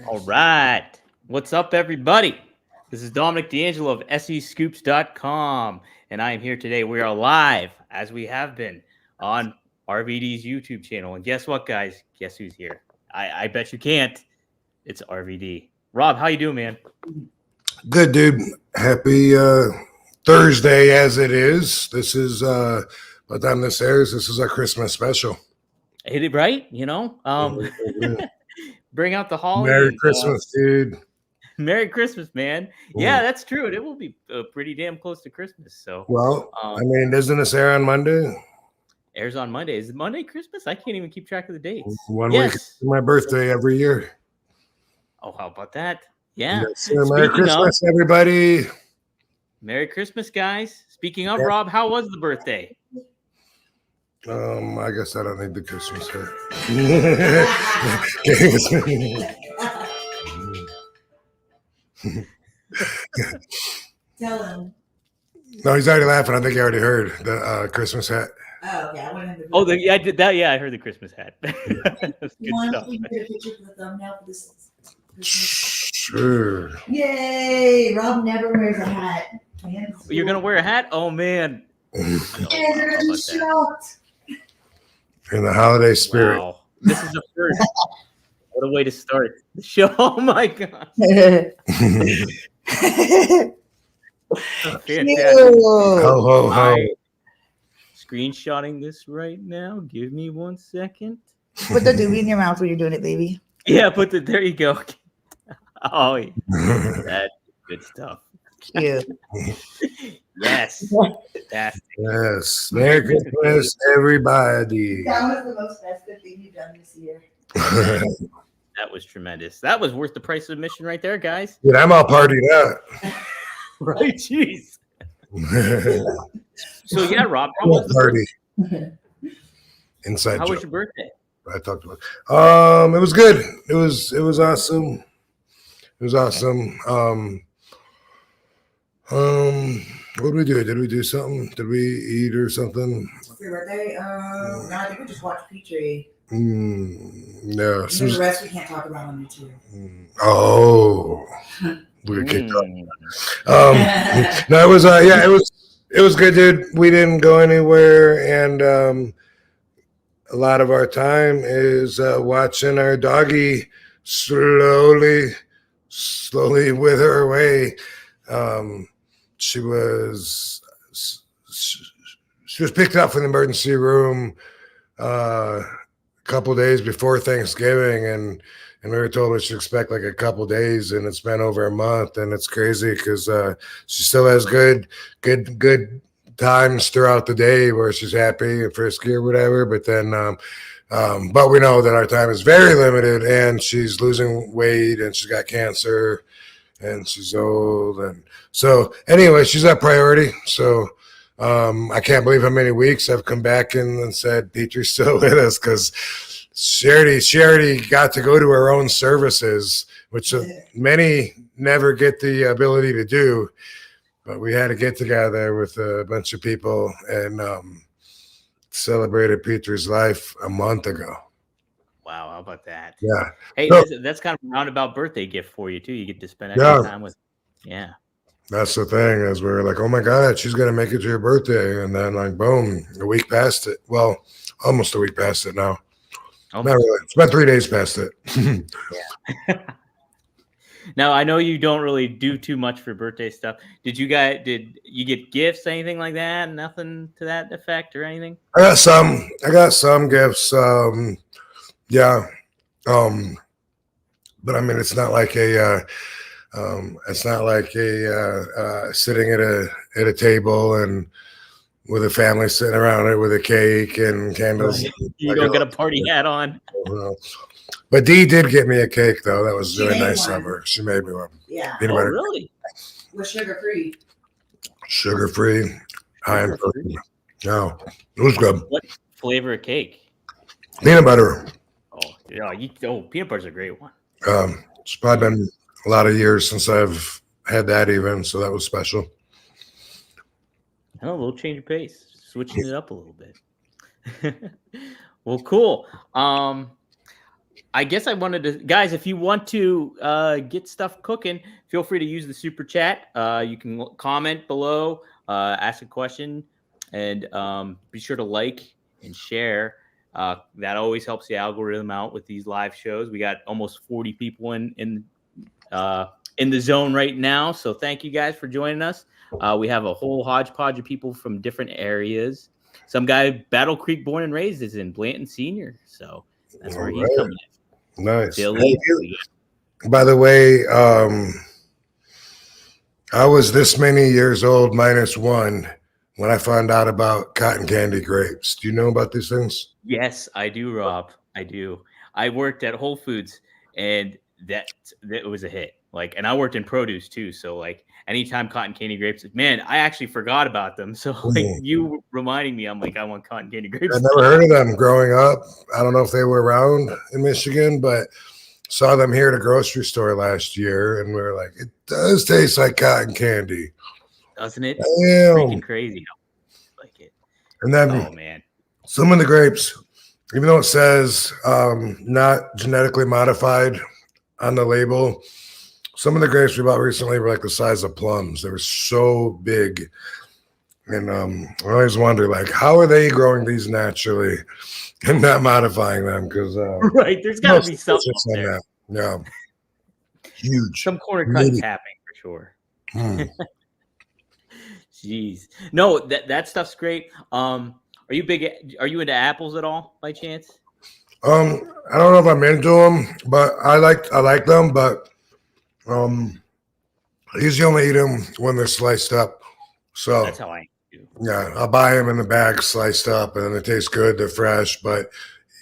All right. What's up, everybody? This is Dominic D'Angelo of SEScoops.com, and I am here today. We are live, as we have been, on RVD's YouTube channel. And guess what, guys? Guess who's here? I bet you can't. It's RVD. Rob, how you doing, man? Good, dude. Happy Thursday as it is. This is, by the time this airs, this is our Christmas special. Hit it right, you know? Bring out the holly. Merry Christmas, dude. Merry Christmas, man. Yeah, that's true. It will be pretty damn close to Christmas. So, well, I mean, doesn't this air on Monday? Airs on Monday. Is it Monday Christmas? I can't even keep track of the dates. One week. It's my birthday every year. Oh, how about that? Yeah. Yes, Merry Christmas, everybody. Merry Christmas, guys. Speaking of, Rob, how was the birthday? I guess I don't need the Christmas hat. Tell him. No, he's already laughing. I think he already heard the Christmas hat. Oh, okay. I wanted him to. Oh, I did that. Yeah, I heard the Christmas hat. You want to get a picture for the thumbnail for this? Sure. Yay! Rob never wears a hat. You're gonna wear a hat? Oh man. In the holiday spirit. Wow. This is the first. What a way to start the show. Oh my god. Fantastic. Ho, ho, ho. Screenshotting this right now. Give me 1 second. Put the doobie in your mouth when you're doing it, baby. Yeah, there you go. Oh, that's good stuff. Cute. Yes. Fantastic. Yes. Merry Christmas, everybody. That was the most festive thing you've done this year. That was tremendous. That was worth the price of admission right there, guys. Dude, I'm all partied up. Right, jeez. So yeah, Rob, how was the birthday? Inside How joke. was your birthday? I talked about. It was good. It was awesome. It was awesome. What did we do? Did we do something? Did we eat or something? Your birthday? No, I think we just watched Petri. No. The rest we can't talk about on YouTube. Oh, we were kicked off. No, it was. Yeah, it was good, dude. We didn't go anywhere, and a lot of our time is watching our doggy slowly wither her way. She was picked up from the emergency room a couple days before Thanksgiving, and we were told we should expect like a couple days, and it's been over a month, and it's crazy because she still has good times throughout the day where she's happy and frisky or whatever, but then but we know that our time is very limited, and she's losing weight, and she's got cancer, and she's old, and so anyway, she's a priority. So I can't believe how many weeks I've come back and said Petri's still with us, because she already got to go to her own services, which many never get the ability to do. But we had to get together with a bunch of people and celebrated Petri's life a month ago. Wow, how about that? Yeah. Hey, So, that's kind of a roundabout birthday gift for you too. You get to spend extra time with. Yeah. that's the thing, is we were like, oh my God, she's gonna make it to your birthday, and then like boom, a week past it. Well, almost a week past it now. Not really. It's about 3 days past it. Yeah. Now I know you don't really do too much for birthday stuff. Did you get gifts, anything like that? Nothing to that effect or anything? I got some gifts. Yeah. But I mean, it's not like sitting at a table and with a family sitting around it with a cake and candles. You don't get a party hat on. But Dee did get me a cake, though. That was really nice of her. She made me one. Yeah. Peanut butter. Really? With sugar-free. Sugar-free, high in protein. No, it was good. What flavor of cake? Peanut butter. Oh, yeah. Peanut butter's a great one. It's probably been a lot of years since I've had that even, so that was special. A little change of pace, switching it up a little bit. Well, cool. I guess I wanted to, guys, if you want to get stuff cooking, feel free to use the super chat. You can comment below, ask a question, and be sure to like and share. That always helps the algorithm out with these live shows. We got almost 40 people in the zone right now. So thank you guys for joining us. We have a whole hodgepodge of people from different areas. Some guy, Battle Creek born and raised, is in Blanton Senior. So that's where he's coming in. Nice. Billy. By the way, I was this many years old minus one when I found out about cotton candy grapes. Do you know about these things? Yes, I do, Rob. I do. I worked at Whole Foods, and that was a hit. Like, and I worked in produce too. So like, anytime cotton candy grapes, man, I actually forgot about them. So like, you reminding me, I'm like, I want cotton candy grapes. I never heard of them growing up. I don't know if they were around in Michigan, but saw them here at a grocery store last year, and we were like, it does taste like cotton candy, doesn't it? Damn. Freaking crazy. I like it. And then, oh man, some of the grapes, even though it says not genetically modified on the label, some of the grapes we bought recently were like the size of plums. They were so big. And I always wonder, like, how are they growing these naturally and not modifying them? Because right, there's got to be something there. Yeah, huge. Some corner cut tapping for sure. Jeez, no, that stuff's great. Are you into apples at all by chance? I don't know if I'm into them, but I like them, but I usually only eat them when they're sliced up. So that's how I do. Yeah, I'll buy them in the bag sliced up, and they taste good. They're fresh, but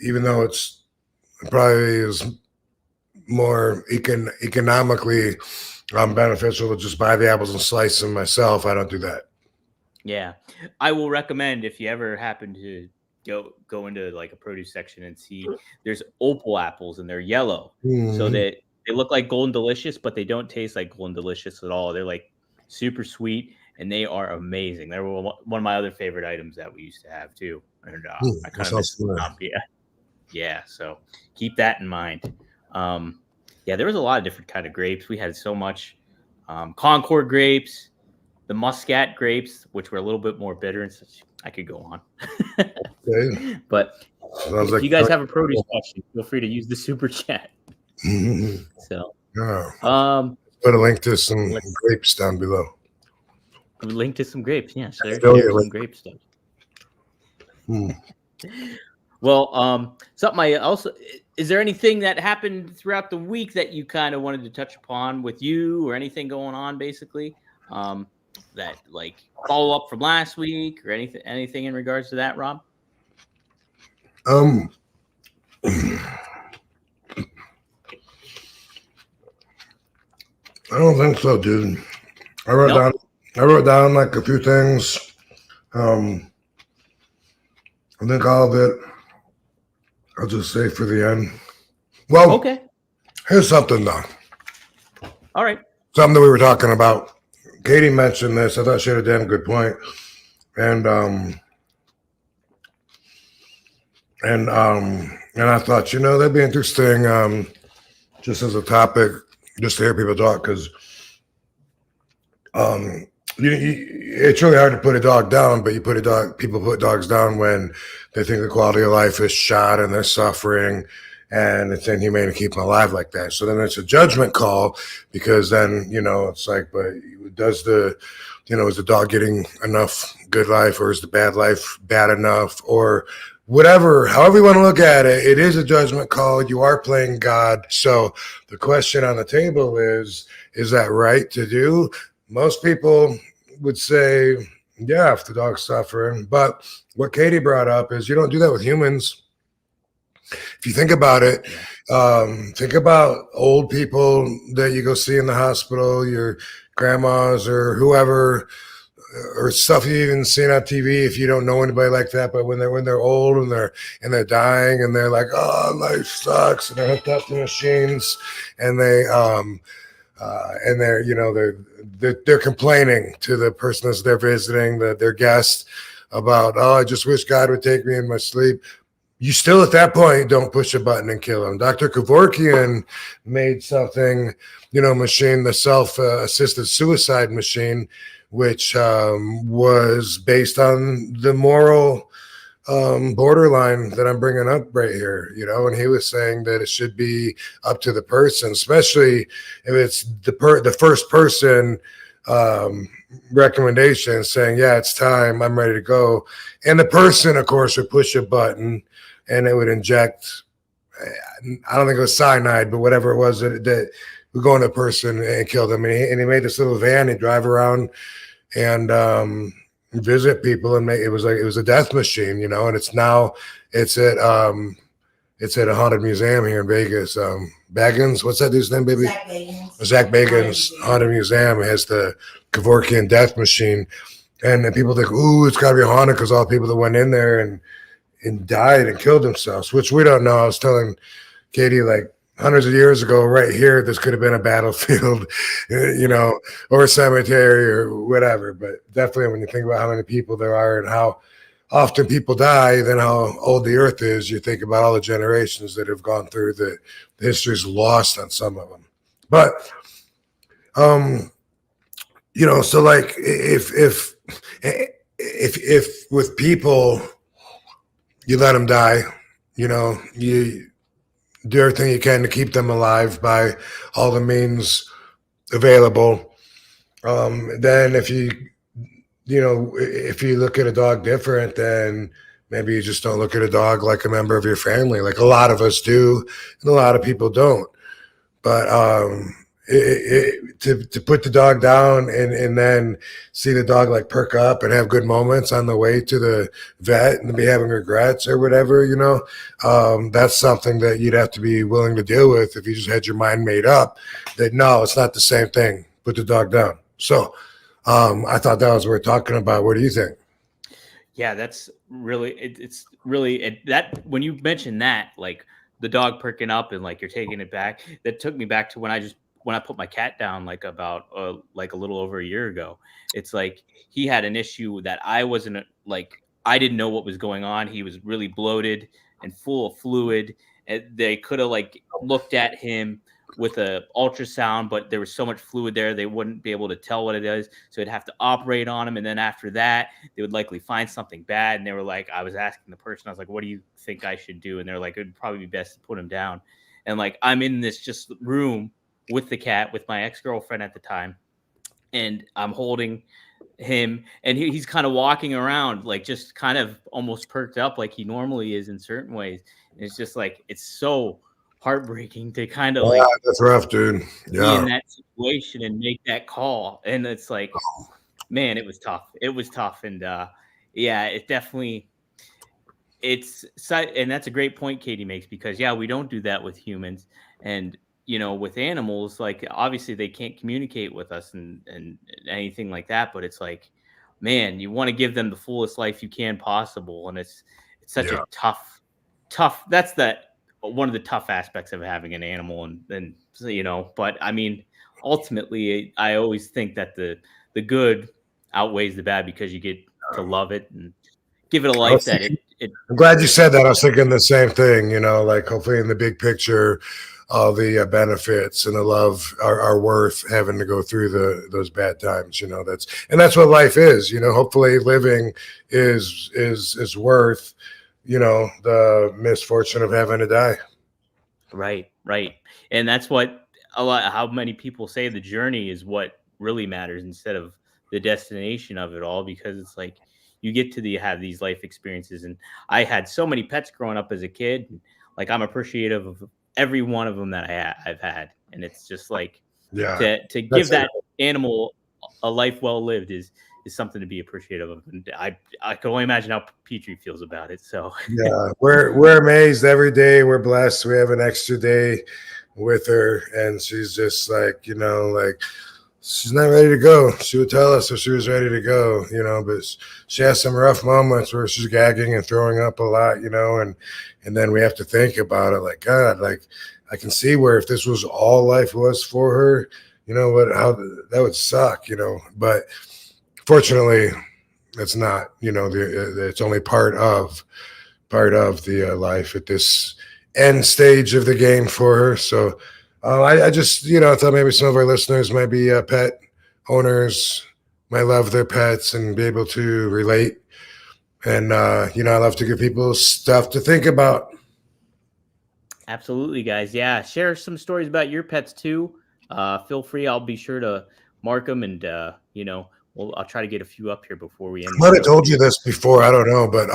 even though it probably is more economically beneficial to just buy the apples and slice them myself, I don't do that. Yeah, I will recommend if you ever happen to go into like a produce section and see there's opal apples and they're yellow, so that they look like Golden Delicious, but they don't taste like Golden Delicious at all. They're like super sweet, and they are amazing. They were one of my other favorite items that we used to have too. And I kind of miss them. Yeah. So keep that in mind. Yeah, there was a lot of different kind of grapes. We had so much Concord grapes, the Muscat grapes, which were a little bit more bitter and such. I could go on. Okay. But if you guys have a produce question, feel free to use the super chat. So put a link to some grapes down below. Link to some grapes, yeah. So there's some grape stuff. Well, something I also, is there anything that happened throughout the week that you kind of wanted to touch upon with you, or anything going on basically? That like follow up from last week, or anything in regards to that, Rob? I don't think so, dude. I wrote down like a few things. I think all of it I'll just say for the end. Well, okay. Here's something though. All right. Something that we were talking about. Katie mentioned this. I thought she had a damn good point. And I thought, that'd be interesting, just as a topic, just to hear people talk, because it's really hard to put a dog down, but people put dogs down when they think the quality of life is shot and they're suffering, and it's inhumane to keep them alive like that. So then it's a judgment call, because then, it's like, but is the dog getting enough good life, or is the bad life bad enough, or whatever, however you want to look at it, it is a judgment call. You are playing God. So the question on the table is that right to do? Most people would say, yeah, if the dog's suffering. But what Katie brought up is you don't do that with humans. If you think about it, think about old people that you go see in the hospital, your grandmas or whoever, or stuff you've even seen on TV if you don't know anybody like that. But when they're old and they're dying and they're like, oh, life sucks, and they're hooked up to machines, and they're complaining to the person that they're visiting, their guest, about, oh, I just wish God would take me in my sleep. you still at that point don't push a button and kill him. Dr. Kevorkian made something, machine, the self-assisted suicide machine, which was based on the moral borderline that I'm bringing up right here, and he was saying that it should be up to the person, especially if it's the first person recommendation saying, yeah, it's time, I'm ready to go. And the person, of course, would push a button and it would inject, I don't think it was cyanide, but whatever it was that would go in a person and kill them. And he made this little van, he'd drive around and visit people, and it was a death machine, and it's at a haunted museum here in Vegas. Baggins, what's that dude's name, baby? Zach Bagans Haunted Museum has the Kevorkian death machine, and then people think, ooh, it's got to be haunted because all the people that went in there and died and killed themselves, which we don't know. I was telling Katie, like, hundreds of years ago, right here, this could have been a battlefield, or a cemetery or whatever. But definitely when you think about how many people there are and how often people die, then how old the earth is, you think about all the generations that have gone through the history's lost on some of them. But, so like if with people, you let them die, you do everything you can to keep them alive by all the means available. Then if you look at a dog different, then maybe you just don't look at a dog like a member of your family, like a lot of us do, and a lot of people don't. But to put the dog down and then see the dog like perk up and have good moments on the way to the vet and be having regrets or whatever, that's something that you'd have to be willing to deal with if you just had your mind made up that no, it's not the same thing. Put the dog down. So I thought that was what we're talking about. What do you think? Yeah, that's really, it's really that when you mentioned that, like the dog perking up and like you're taking it back, that took me back to when I put my cat down, like about like a little over a year ago. It's like he had an issue that I wasn't like, I didn't know what was going on. He was really bloated and full of fluid. And they could have like looked at him with a ultrasound, but there was so much fluid there, they wouldn't be able to tell what it is. So they'd have to operate on him. And then after that, they would likely find something bad. And they were like, I was asking the person, I was like, what do you think I should do? And they're like, it'd probably be best to put him down. And like, I'm in this just room with the cat, with my ex-girlfriend at the time. And I'm holding him and he's kind of walking around, like just kind of almost perked up like he normally is in certain ways. And it's just like, it's so heartbreaking to kind of like, that's rough, dude. Yeah. Be in that situation and make that call. And it's like, man, it was tough. It was tough. And yeah, it definitely, and that's a great point Katie makes, because yeah, we don't do that with humans. And with animals, like obviously they can't communicate with us and anything like that, but it's like, man, you want to give them the fullest life you can possible. And it's such a tough, that's one of the tough aspects of having an animal. And but I mean, ultimately I always think that the good outweighs the bad, because you get to love it and give it a life that I'm glad you said that. I was thinking the same thing, like hopefully in the big picture, all the benefits and the love are worth having to go through those bad times. That's what life is. Hopefully living is worth, the misfortune of having to die. Right. And that's what how many people say the journey is what really matters instead of the destination of it all, because it's like you get to have these life experiences. And I had so many pets growing up as a kid. And like I'm appreciative of every one of them that I've had. And it's just like, to give that animal a life well lived is something to be appreciative of. And I can only imagine how Petri feels about it. So yeah, we're amazed every day. We're blessed. We have an extra day with her, and she's just like, like she's not ready to go. She would tell us if she was ready to go, but she has some rough moments where she's gagging and throwing up a lot, and then we have to think about it like, God, like I can see where if this was all life was for her, how that would suck, but fortunately it's not, it's only part of part of the life at this end stage of the game for her. So I just, I thought maybe some of our listeners might be pet owners, might love their pets and be able to relate. And, I love to give people stuff to think about. Absolutely, guys. Yeah, share some stories about your pets too. Feel free. I'll be sure to mark them, and I'll try to get a few up here before we end. I might have told you this before. I don't know, but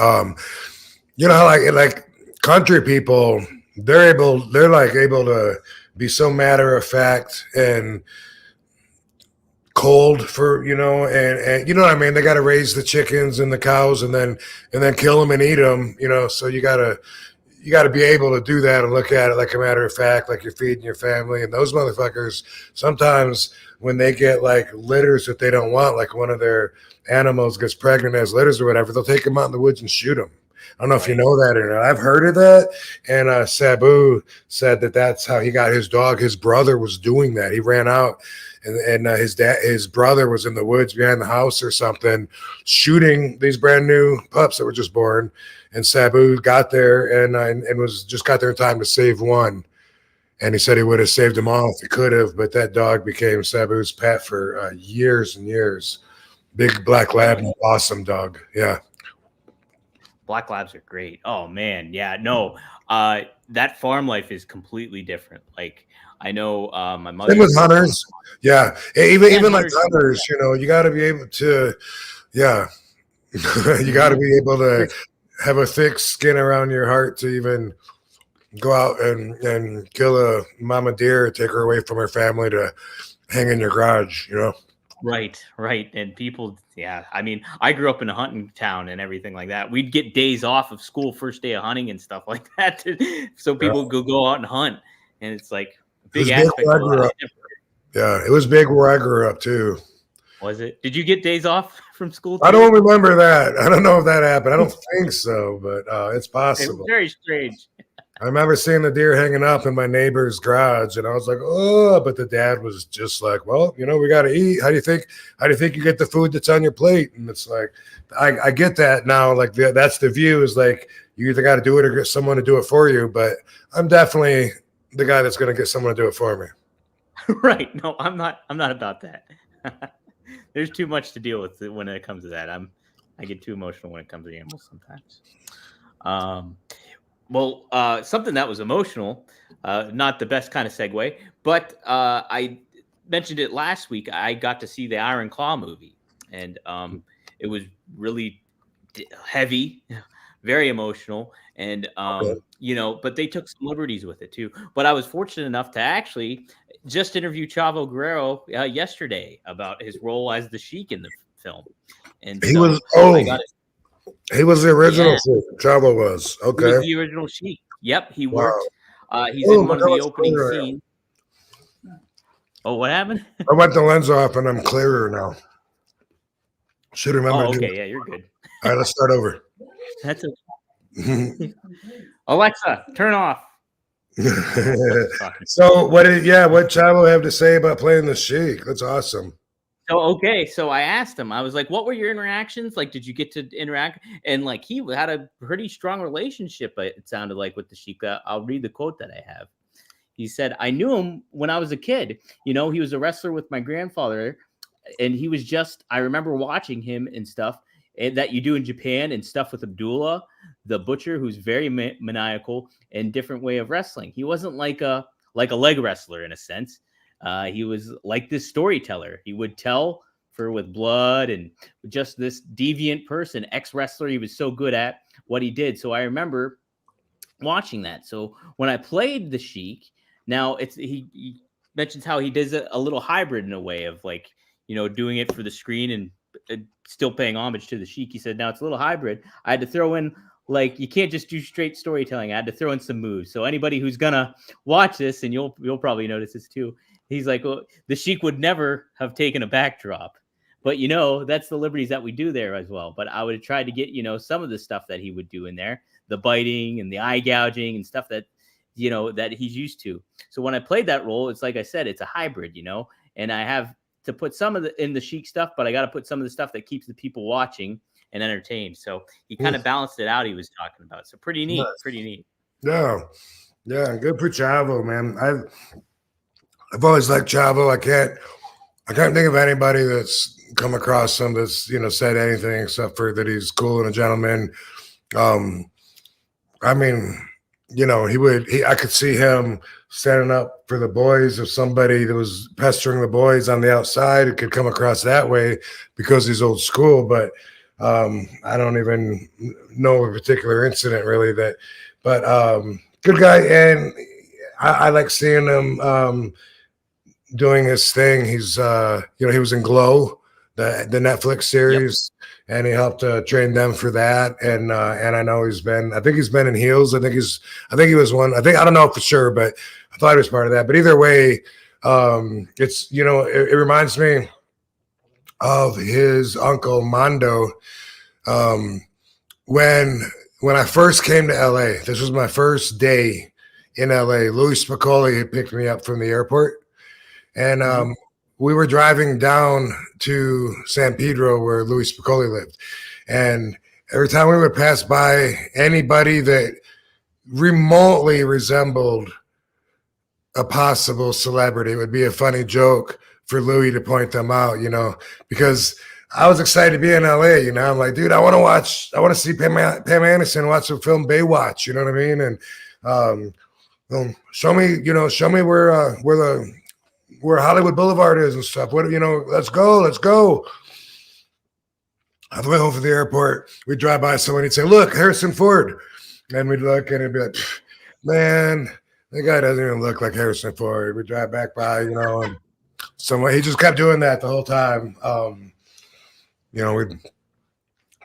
like country people, they're able to be so matter of fact and cold for and you know what I mean. They got to raise the chickens and the cows and then kill them and eat them. So you gotta be able to do that and look at it like a matter of fact, like you're feeding your family. And those motherfuckers, sometimes when they get like litters that they don't want, like one of their animals gets pregnant as litters or whatever, they'll take them out in the woods and shoot them. I don't know if you know that or not. I've heard of that. And Sabu said that's how he got his dog. His brother was doing that. He ran out and his brother was in the woods behind the house or something, shooting these brand new pups that were just born. And Sabu got there and got there in time to save one. And he said he would have saved them all if he could have, but that dog became Sabu's pet for years and years. Big black lab, awesome dog. Yeah. Black labs are great. Oh man, yeah. No, that farm life is completely different. Like I know my mother. Same with hunters. Yeah, even like hunters. You got to be able to. Yeah, you got to be able to have a thick skin around your heart to even go out and kill a mama deer, take her away from her family to hang in your garage. Right. And people, yeah. I mean, I grew up in a hunting town and everything like that. We'd get days off of school, first day of hunting and stuff like that. So people could go out and hunt. And it's like a big aspect of life. Yeah, it was big where I grew up too. Was it? Did you get days off from school too? I don't remember that. I don't know if that happened. I don't think so, but it's possible. It was very strange. I remember seeing the deer hanging up in my neighbor's garage, and I was like, "Oh!" But the dad was just like, "Well, we got to eat. How do you think you get the food that's on your plate?" And it's like, I get that now. Like that's the view is like you either got to do it or get someone to do it for you. But I'm definitely the guy that's going to get someone to do it for me. Right? No, I'm not about that. There's too much to deal with when it comes to that. I get too emotional when it comes to animals sometimes. Well, something that was emotional, not the best kind of segue, but I mentioned it last week. I got to see the Iron Claw movie, and it was really heavy, very emotional, and but they took some liberties with it too. But I was fortunate enough to actually just interview Chavo Guerrero yesterday about his role as the Sheik in the film, and he was he was the original Sheik. Chavo was. Okay. He was the original Sheik. Yep, he worked. He's in one of the opening scenes. Oh, what happened? I went the lens off and I'm clearer now. Should remember. Oh, okay, yeah, you're good. All right, let's start over. That's okay. Alexa, turn off. So what Chavo have to say about playing the Sheik? That's awesome. So I asked him, I was like, what were your interactions? Like, did you get to interact? And like, he had a pretty strong relationship, it sounded like, with the Sheik. I'll read the quote that I have. He said, I knew him when I was a kid. He was a wrestler with my grandfather. And he was I remember watching him and stuff that you do in Japan and stuff with Abdullah, the butcher, who's very maniacal and different way of wrestling. He wasn't like a leg wrestler in a sense. He was like this storyteller. He would tell with blood and just this deviant person, ex-wrestler. He was so good at what he did. So I remember watching that. So when I played the Sheik, now he mentions how he does a little hybrid in a way of like, doing it for the screen and still paying homage to the Sheik. He said, now it's a little hybrid. I had to throw in, like, you can't just do straight storytelling. I had to throw in some moves. So anybody who's gonna watch this, and you'll probably notice this too, he's like, well, the Sheik would never have taken a backdrop, but that's the liberties that we do there as well. But I would try to get, some of the stuff that he would do in there, the biting and the eye gouging and stuff that, that he's used to. So when I played that role, it's like I said, it's a hybrid, and I have to put some of in the Sheik stuff, but I got to put some of the stuff that keeps the people watching and entertained. So he kind of balanced it out. He was talking about. So pretty neat. Nice. Pretty neat. Yeah. Good for Chavo, man. I've always liked Chavo. I can't think of anybody that's come across him that's said anything except for that he's cool and a gentleman. I mean, I could see him standing up for the boys. If somebody that was pestering the boys on the outside, it could come across that way because he's old school. But I don't even know a particular incident really but good guy. And I like seeing him doing his thing. He's he was in Glow, the Netflix series. Yep. And he helped train them for that. And I know I think he's been in Heels. I think he was one. I don't know for sure, but I thought he was part of that. But either way, it's, it reminds me of his uncle Mando. When I first came to LA, this was my first day in LA. Louis Spicoli had picked me up from the airport. And we were driving down to San Pedro where Louis Spicoli lived. And every time we would pass by anybody that remotely resembled a possible celebrity, it would be a funny joke for Louis to point them out, because I was excited to be in LA, I'm like, dude, I want to see Pam Anderson watch the film Baywatch, you know what I mean? And show me where Hollywood Boulevard is and stuff. Let's go. On the way home from the airport, we'd drive by someone, he'd say, look, Harrison Ford. And we'd look and it'd be like, man, the guy doesn't even look like Harrison Ford. We'd drive back by, and he just kept doing that the whole time. We'd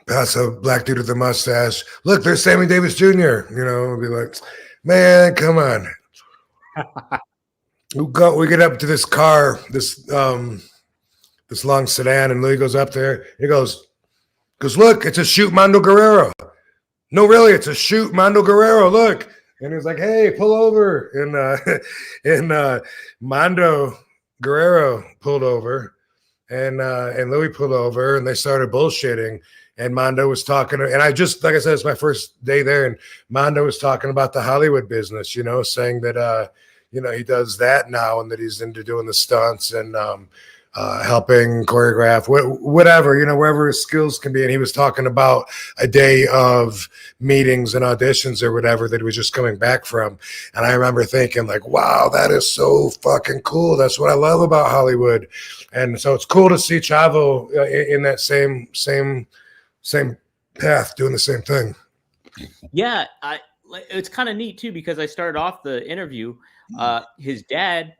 pass a black dude with a mustache. Look, there's Sammy Davis Jr. We'd be like, man, come on. We get up to this car, this long sedan, and Louis goes up there. He goes, look, it's a shoot Mando Guerrero. No, really, it's a shoot Mando Guerrero. Look. And he was like, hey, pull over. And Mando Guerrero pulled over, and Louis pulled over, and they started bullshitting. And Mando was talking, and like I said, it's my first day there, and Mando was talking about the Hollywood business, saying that he does that now and that he's into doing the stunts and helping choreograph, whatever, wherever his skills can be. And he was talking about a day of meetings and auditions or whatever that he was just coming back from. And I remember thinking like, wow, that is so fucking cool. That's what I love about Hollywood. And so it's cool to see Chavo in that same path doing the same thing. Yeah. It's kind of neat too, because I started off the interview. His dad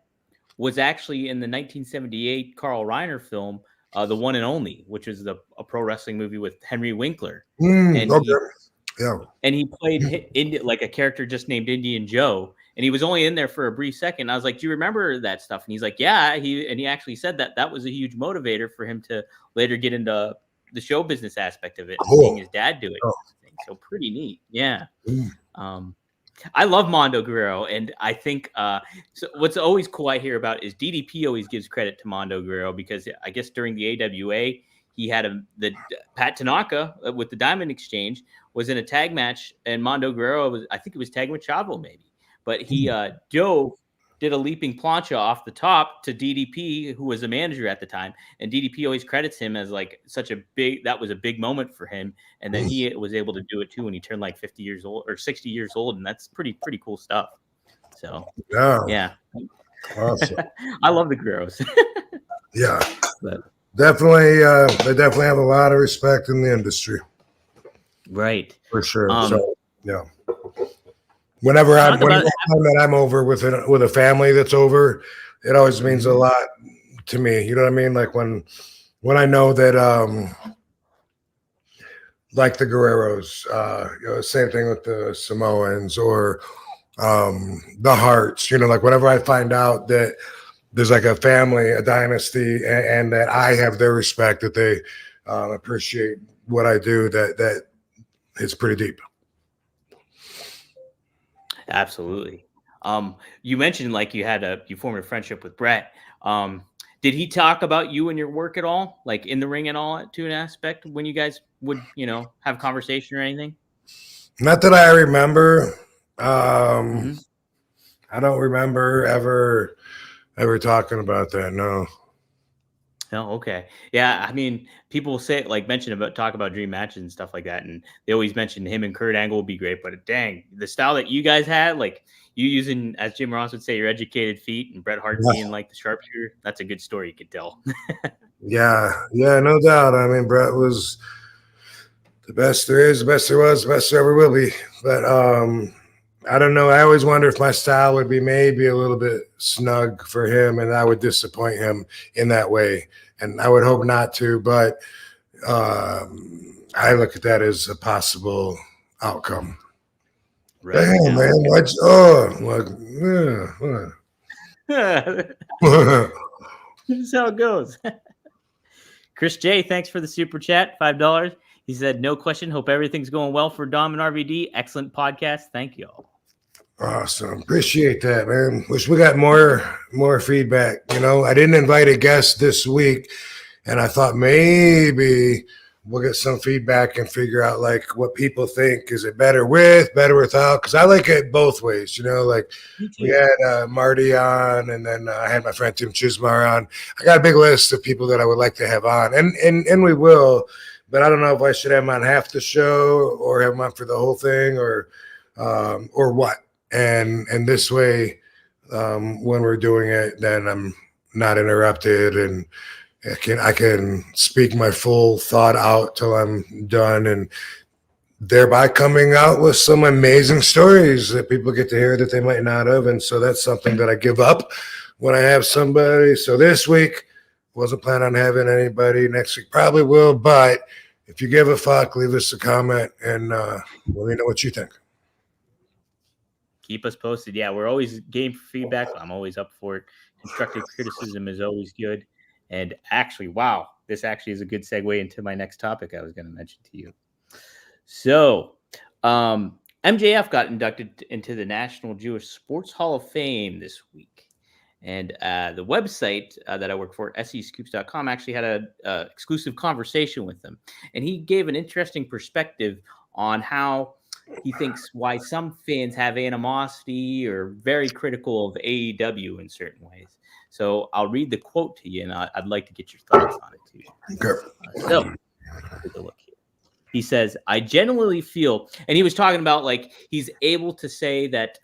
was actually in the 1978 Carl Reiner film, The One and Only, which is a pro wrestling movie with Henry Winkler. And he played like a character just named Indian Joe. And he was only in there for a brief second. I was like, do you remember that stuff? And he's like, yeah. He actually said that was a huge motivator for him to later get into the show business aspect of it, seeing his dad do it. So pretty neat. Yeah. I love Mando Guerrero, and I think so what's always cool I hear about is DDP always gives credit to Mando Guerrero, because I guess during the AWA he had the Pat Tanaka with the Diamond Exchange was in a tag match, and Mando Guerrero was tagging with Chavo maybe, but he did a leaping plancha off the top to DDP, who was a manager at the time. And DDP always credits him as like that was a big moment for him. And then he was able to do it too when he turned like 50 years old or 60 years old. And that's pretty cool stuff. So, yeah. Awesome. I love the Guerreros. Yeah. Definitely. They definitely have a lot of respect in the industry. Right. For sure. So, yeah. Whenever I'm over with a family that's over, it always means a lot to me. You know what I mean? Like when I know that, like the Guerreros, same thing with the Samoans or the Hearts. Like whenever I find out that there's like a family, a dynasty, and that I have their respect, that they appreciate what I do, that it's pretty deep. Absolutely. You mentioned like you formed a friendship with Brett. Did he talk about you and your work at all, like in the ring at all, to an aspect when you guys would, have conversation or anything? Not that I remember. Mm-hmm. I don't remember ever talking about that. No. Oh, okay. Yeah, I mean, people say talk about dream matches and stuff like that, and they always mention him and Kurt Angle would be great. But dang, the style that you guys had, like you using, as Jim Ross would say, your educated feet, and Bret Hart being like the sharpshooter, that's a good story you could tell. Yeah, no doubt. I mean, Bret was the best there is, the best there was, the best there ever will be. But I don't know. I always wonder if my style would be maybe a little bit snug for him, and I would disappoint him in that way. And I would hope not to, but I look at that as a possible outcome. Right. Damn, man. This is how it goes. Chris J, thanks for the super chat, $5. He said, no question. Hope everything's going well for Dom and RVD. Excellent podcast. Thank you all. Awesome. Appreciate that, man. Wish we got more feedback. I didn't invite a guest this week, and I thought maybe we'll get some feedback and figure out like what people think. Is it better with, better without? Because I like it both ways. Like we had Marty on, and then I had my friend Tim Chismar on. I got a big list of people that I would like to have on, and we will. But I don't know if I should have them on half the show or have them on for the whole thing or what. And this way, when we're doing it, then I'm not interrupted, and I can speak my full thought out till I'm done, and thereby coming out with some amazing stories that people get to hear that they might not have. And so that's something that I give up when I have somebody. So this week, wasn't planning on having anybody. Next week probably will, but if you give a fuck, leave us a comment and let me know what you think. Keep us posted. Yeah, we're always game for feedback. I'm always up for it. Constructive criticism is always good. And actually, wow, this actually is a good segue into my next topic I was going to mention to you. So, MJF got inducted into the National Jewish Sports Hall of Fame this week. And the website that I work for, SEScoops.com, actually had an exclusive conversation with him. And he gave an interesting perspective on how he thinks why some fans have animosity or very critical of AEW in certain ways. So I'll read the quote to you, and I'd like to get your thoughts on it too. Okay. So take a look here. He says, I genuinely feel, and he was talking about like he's able to say that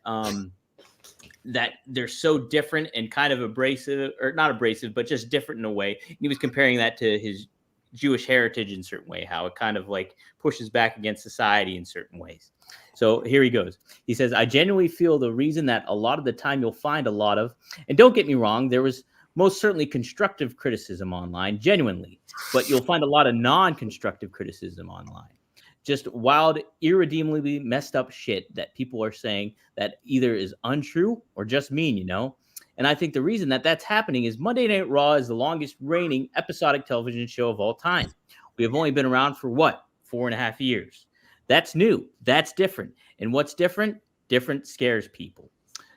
that they're so different and kind of abrasive, or not abrasive, but just different in a way. And he was comparing that to his Jewish heritage in a certain way, how it kind of like pushes back against society in certain ways. So here he goes. He says, I genuinely feel the reason that a lot of the time you'll find a lot of, and don't get me wrong, there was most certainly constructive criticism online, genuinely, but you'll find a lot of non-constructive criticism online. Just wild, irredeemably messed up shit that people are saying that either is untrue or just mean, And I think the reason that that's happening is Monday Night Raw is the longest reigning episodic television show of all time. We have only been around for 4.5 years. That's new. That's different. And what's different? Different scares people.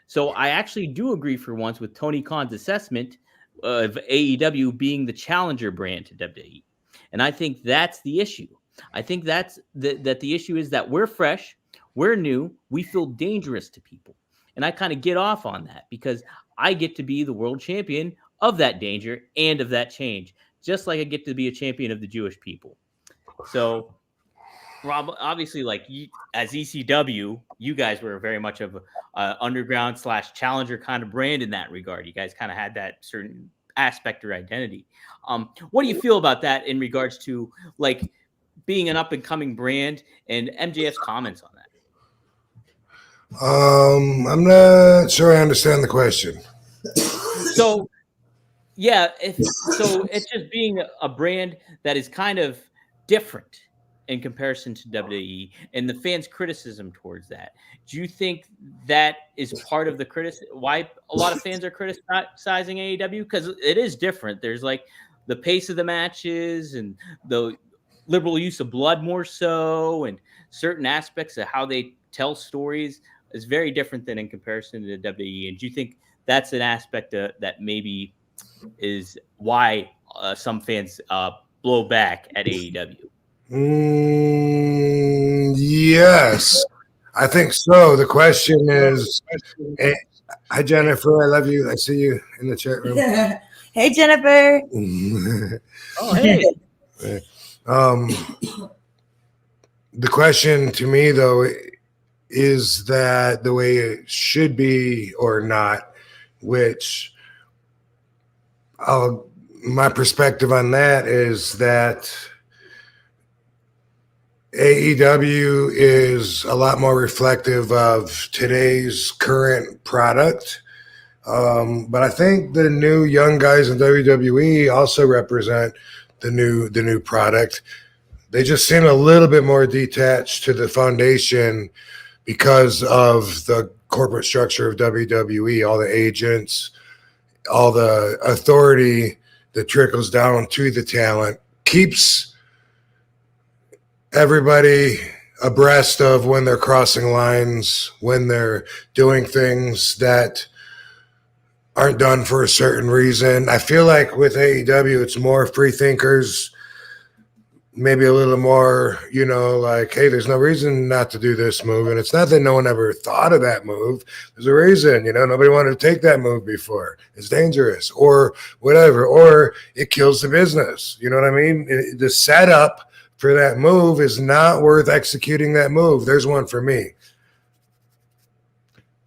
So I actually do agree for once with Tony Khan's assessment of AEW being the challenger brand to WWE. And I think that's the issue. I think that's that the issue is that we're fresh, we're new, we feel dangerous to people. And I kind of get off on that because I get to be the world champion of that danger and of that change, just like I get to be a champion of the Jewish people. So, Rob, obviously, like as ECW, you guys were very much of an underground / challenger kind of brand in that regard. You guys kind of had that certain aspect or identity. What do you feel about that in regards to like being an up and coming brand and MJF's comments on that? I'm not sure I understand the question. So, yeah, it's just being a brand that is kind of different in comparison to WWE and the fans' criticism towards that. Do you think that is part of the criticism? Why a lot of fans are criticizing AEW? Because it is different. There's like the pace of the matches and the liberal use of blood more so, and certain aspects of how they tell stories is very different than in comparison to WWE. And do you think that's an aspect that maybe why some fans blow back at AEW. Yes, I think so. The question is, hi Jennifer, I love you. I see you in the chat room. Hey, Jennifer. Oh, hey. The question to me, though, is that the way it should be or not? Which my perspective on that is that AEW is a lot more reflective of today's current product. But I think the new young guys in WWE also represent the new product. They just seem a little bit more detached to the foundation because of the corporate structure of WWE, all the agents, all the authority that trickles down to the talent, keeps everybody abreast of when they're crossing lines, when they're doing things that aren't done for a certain reason. I feel like with AEW, it's more free thinkers, maybe a little more, like, hey, there's no reason not to do this move. And it's not that no one ever thought of that move. There's a reason, nobody wanted to take that move before. It's dangerous or whatever, or it kills the business. You know what I mean? The setup for that move is not worth executing that move. There's one for me.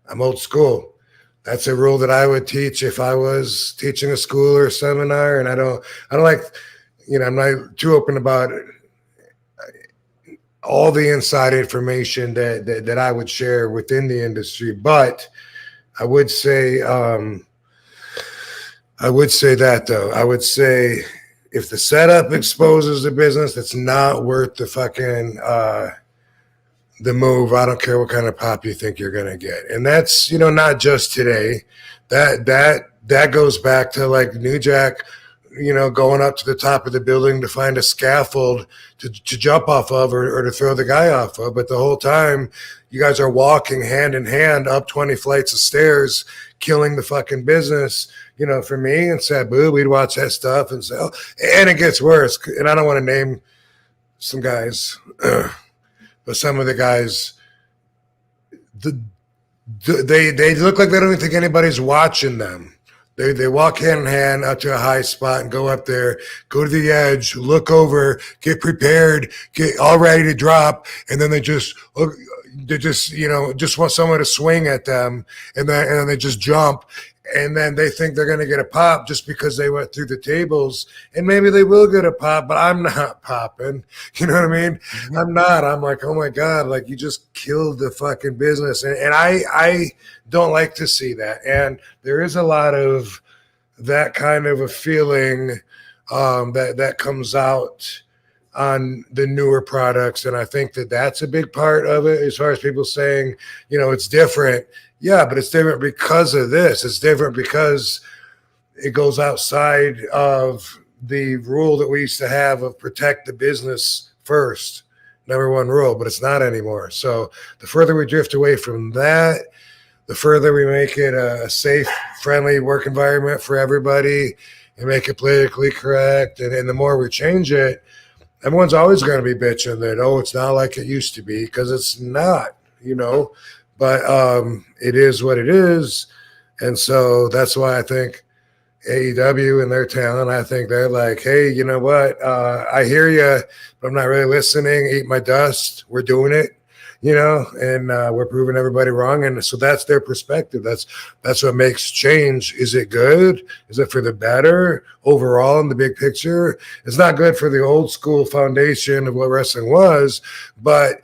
I'm old school. That's a rule that I would teach if I was teaching a school or a seminar. And I don't like, I'm not too open about all the inside information that I would share within the industry. But I would say that though. I would say if the setup exposes the business, that's not worth the fucking the move. I don't care what kind of pop you think you're gonna get. And that's, not just today. That goes back to like New Jack, going up to the top of the building to find a scaffold to jump off of or to throw the guy off of. But the whole time, you guys are walking hand in hand up 20 flights of stairs, killing the fucking business. For me and Sabu, we'd watch that stuff and say, oh, and it gets worse. And I don't want to name some guys, but some of the guys, they look like they don't even think anybody's watching them. They walk hand in hand up to a high spot and go up there, go to the edge, look over, get prepared, get all ready to drop, and then they just want someone to swing at them, and then they just jump, and then they think they're going to get a pop just because they went through the tables, and maybe they will get a pop, but I'm not popping. You know what I mean? Mm-hmm. I'm not. I'm like, oh my God, like you just killed the fucking business, and I don't like to see that. And there is a lot of that kind of a feeling that comes out on the newer products. And I think that's a big part of it as far as people saying, it's different. Yeah, but it's different because of this. It's different because it goes outside of the rule that we used to have of protect the business first. Number one rule, but it's not anymore. So the further we drift away from that, the further we make it a safe, friendly work environment for everybody and make it politically correct. And the more we change it, everyone's always going to be bitching that, oh, it's not like it used to be, because it's not, but it is what it is. And so that's why I think AEW and their talent, I think they're like, hey, you know what? I hear you, but I'm not really listening. Eat my dust. We're doing it. And we're proving everybody wrong. And so that's their perspective. That's what makes change. Is it good? Is it for the better overall in the big picture? It's not good for the old school foundation of what wrestling was. But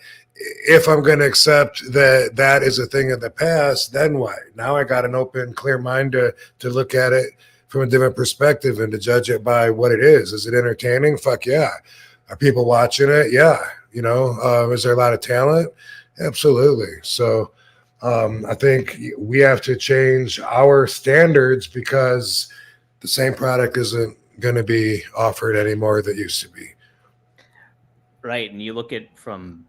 if I'm going to accept that is a thing of the past, then what? Now I got an open, clear mind to look at it from a different perspective and to judge it by what it is. Is it entertaining? Fuck yeah. Are people watching it? Yeah. Is there a lot of talent? Absolutely. So I think we have to change our standards because the same product isn't going to be offered anymore that used to be. Right. And you look at from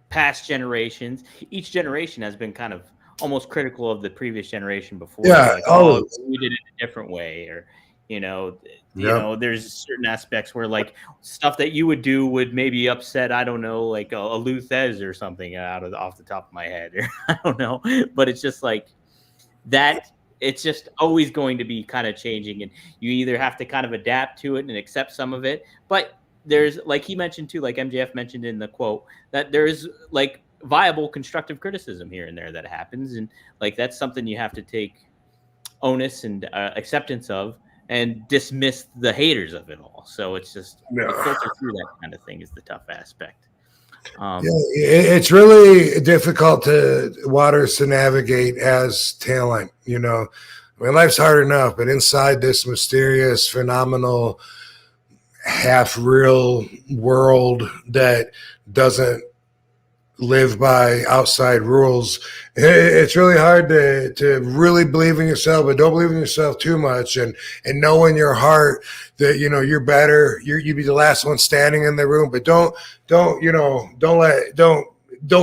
past generations, each generation has been kind of almost critical of the previous generation before. Yeah. Like, we did it a different way, or There's certain aspects where like stuff that you would do would maybe upset, I don't know, like a Luthez or something off the top of my head. I don't know, but it's just like that. It's just always going to be kind of changing, and you either have to kind of adapt to it and accept some of it. But there's, like he mentioned too, like MJF mentioned in the quote, that there's like viable constructive criticism here and there that happens, and like that's something you have to take onus and acceptance of, and dismiss the haters of it all. So it's just filter through that kind of thing is the tough aspect. It's really difficult waters to navigate as talent. I mean, life's hard enough, but inside this mysterious, phenomenal, half real world that doesn't live by outside rules, it's really hard to really believe in yourself, but don't believe in yourself too much, and know in your heart that you're better. You'd be the last one standing in the room, but don't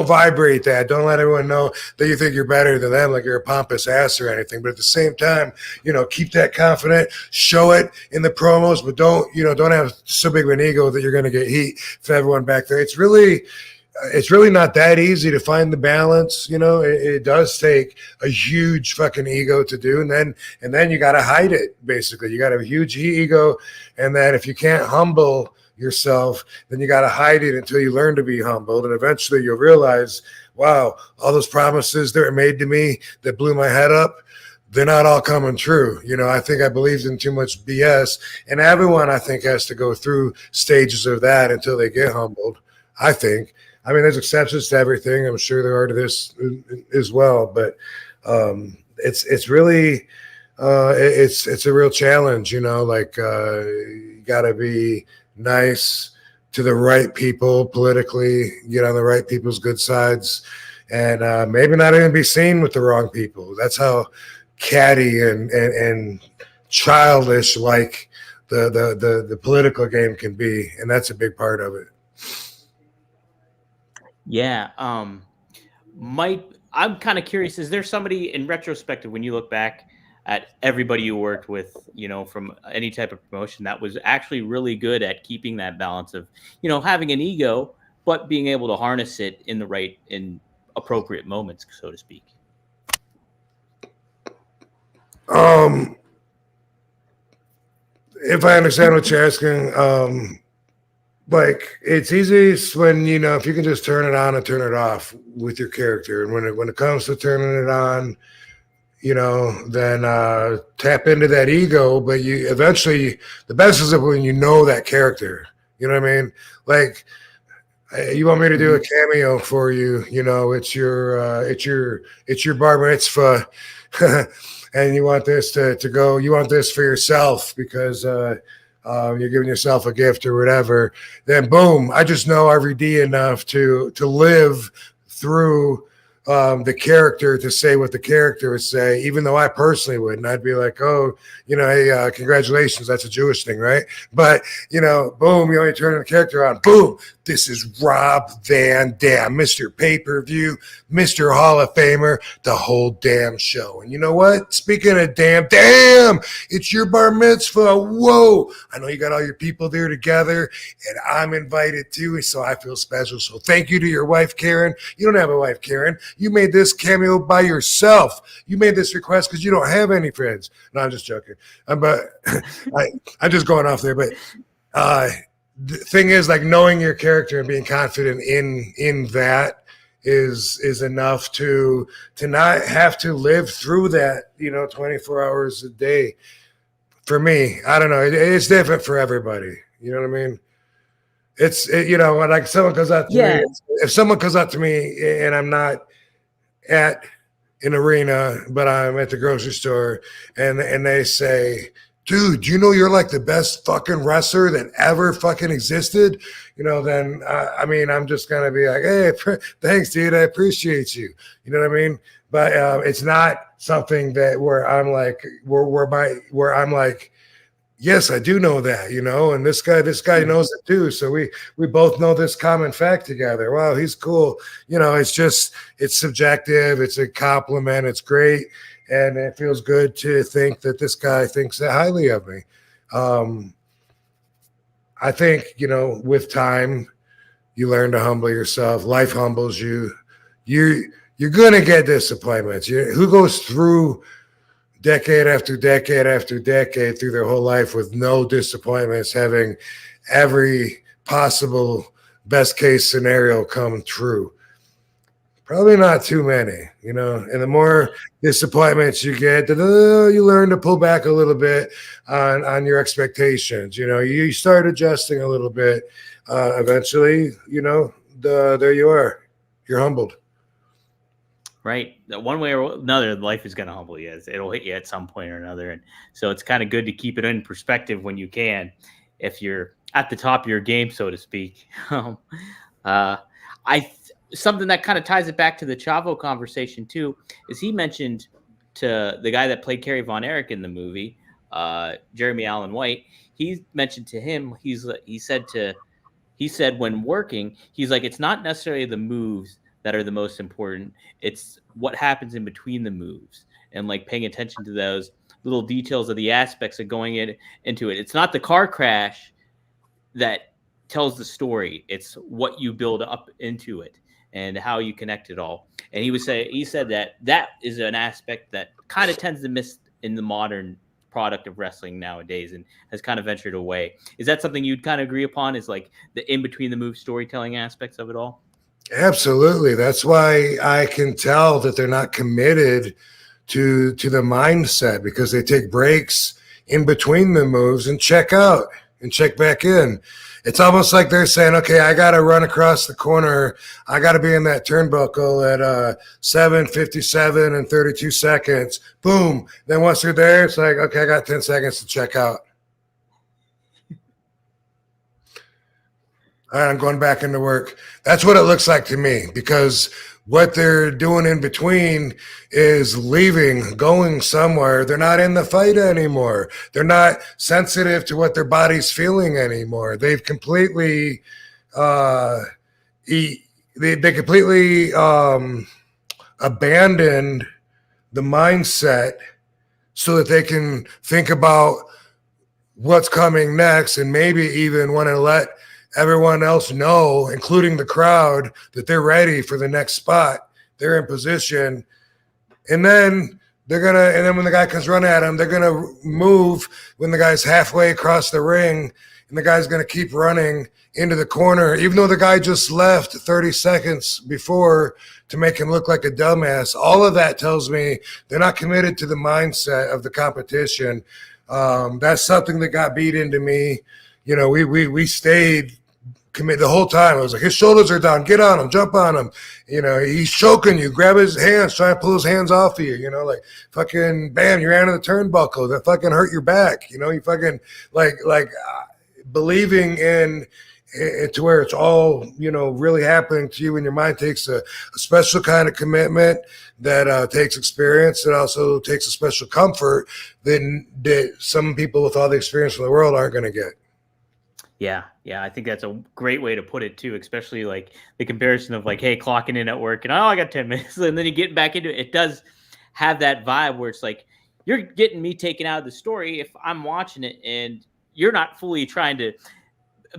vibrate that. Don't let everyone know that you think you're better than them, like you're a pompous ass or anything. But at the same time, keep that confident, show it in the promos, but don't have so big of an ego that you're going to get heat for everyone back there. It's really not that easy to find the balance. It does take a huge fucking ego to do. And then you got to hide it. Basically, you got to have a huge ego. And then if you can't humble yourself, then you got to hide it until you learn to be humbled. And eventually you'll realize, wow, all those promises that were made to me that blew my head up, they're not all coming true. I think I believed in too much BS, and everyone, I think, has to go through stages of that until they get humbled. I think. I mean, there's exceptions to everything. I'm sure there are to this as well, but it's really it's a real challenge. You got to be nice to the right people politically, get on the right people's good sides, and maybe not even be seen with the wrong people. That's how catty and childish like the political game can be, and that's a big part of it. Yeah. I'm kind of curious, is there somebody in retrospective, when you look back at everybody you worked with, from any type of promotion, that was actually really good at keeping that balance of, having an ego, but being able to harness it in appropriate moments, so to speak? If I understand what you're asking, like it's easiest when if you can just turn it on and turn it off with your character, and when it comes to turning it on, then tap into that ego. But you eventually, the best is when that character. You know what I mean? Like, you want me to do a cameo for you? It's your bar mitzvah, and you want this to go. You want this for yourself because you're giving yourself a gift or whatever. Then boom, I just know RVD enough to live through the character to say what the character would say, even though I personally wouldn't. I'd be like, oh, hey, congratulations, that's a Jewish thing, right? But, boom, you only turn the character on, boom, this is Rob Van Dam, Mr. Pay-Per-View, Mr. Hall of Famer, the whole damn show. And you know what? Speaking of damn, it's your bar mitzvah. Whoa, I know you got all your people there together, and I'm invited too, so I feel special. So thank you to your wife, Karen. You don't have a wife, Karen. You made this cameo by yourself. You made this request because you don't have any friends. No, I'm just joking. I'm just going off there. But the thing is, like, knowing your character and being confident in that is enough to not have to live through that 24 hours a day. For me, I don't know. It's different for everybody. You know what I mean? It's when like someone comes out to me, if someone comes out to me and I'm not at an arena, but I'm at the grocery store, and they say, dude, you're like the best fucking wrestler that ever fucking existed, then I'm just gonna be like, hey, thanks, dude, I appreciate you. You know what I mean? But it's not something that where I'm like, where I'm like, yes, I do know that, and this guy knows it too. So we both know this common fact together. Wow, he's cool. It's subjective. It's a compliment. It's great. and it feels good to think that this guy thinks that highly of me. I think, with time, you learn to humble yourself. Life humbles you. You're gonna get disappointments. Who goes through decade after decade after decade through their whole life with no disappointments, having every possible best case scenario come true? Probably not too many, and the more disappointments you get, you learn to pull back a little bit on your expectations. You start adjusting a little bit. Eventually, there you are. You're humbled. Right. One way or another, life is going to humble you. It'll hit you at some point or another. And so it's kind of good to keep it in perspective when you can, if you're at the top of your game, so to speak. Something that kind of ties it back to the Chavo conversation too, is he mentioned to the guy that played Kerry Von Erich in the movie, Jeremy Allen White. He mentioned to him, he said when working, he's like, it's not necessarily the moves that are the most important. It's what happens in between the moves and like paying attention to those little details of the aspects of going into it. It's not the car crash that tells the story. It's what you build up into it and how you connect it all. And he said that is an aspect that kind of tends to miss in the modern product of wrestling nowadays and has kind of ventured away. Is that something you'd kind of agree upon, is like the in between the move storytelling aspects of it all? Absolutely. That's why I can tell that they're not committed to the mindset, because they take breaks in between the moves and check out and check back in. It's almost like they're saying, okay, I got to run across the corner. I got to be in that turnbuckle at 7:57 and 32 seconds. Boom. Then once you're there, it's like, okay, I got 10 seconds to check out. All right, I'm going back into work. That's what it looks like to me, because what they're doing in between is leaving, going somewhere. They're not in the fight anymore. They're not sensitive to what their body's feeling anymore. They've completely they completely abandoned the mindset so that they can think about what's coming next, and maybe even want to let everyone else know, including the crowd, that they're ready for the next spot. They're in position. And then when the guy comes running at him, they're going to move when the guy's halfway across the ring, and the guy's going to keep running into the corner, even though the guy just left 30 seconds before to make him look like a dumbass. All of that tells me they're not committed to the mindset of the competition. That's something that got beat into me. We stayed committed the whole time. I was like, his shoulders are down. Get on him. Jump on him. He's choking you. Grab his hands. Try to pull his hands off of you. Like fucking bam, you ran into the turnbuckle. That fucking hurt your back. You fucking like believing in to where it's all, really happening to you in your mind takes a special kind of commitment that takes experience. It also takes a special comfort that some people with all the experience in the world aren't going to get. Yeah, I think that's a great way to put it too, especially like the comparison of like, hey, clocking in at work and I got 10 minutes and then you get back into it. It does have that vibe where it's like, you're getting me taken out of the story if I'm watching it and you're not fully trying to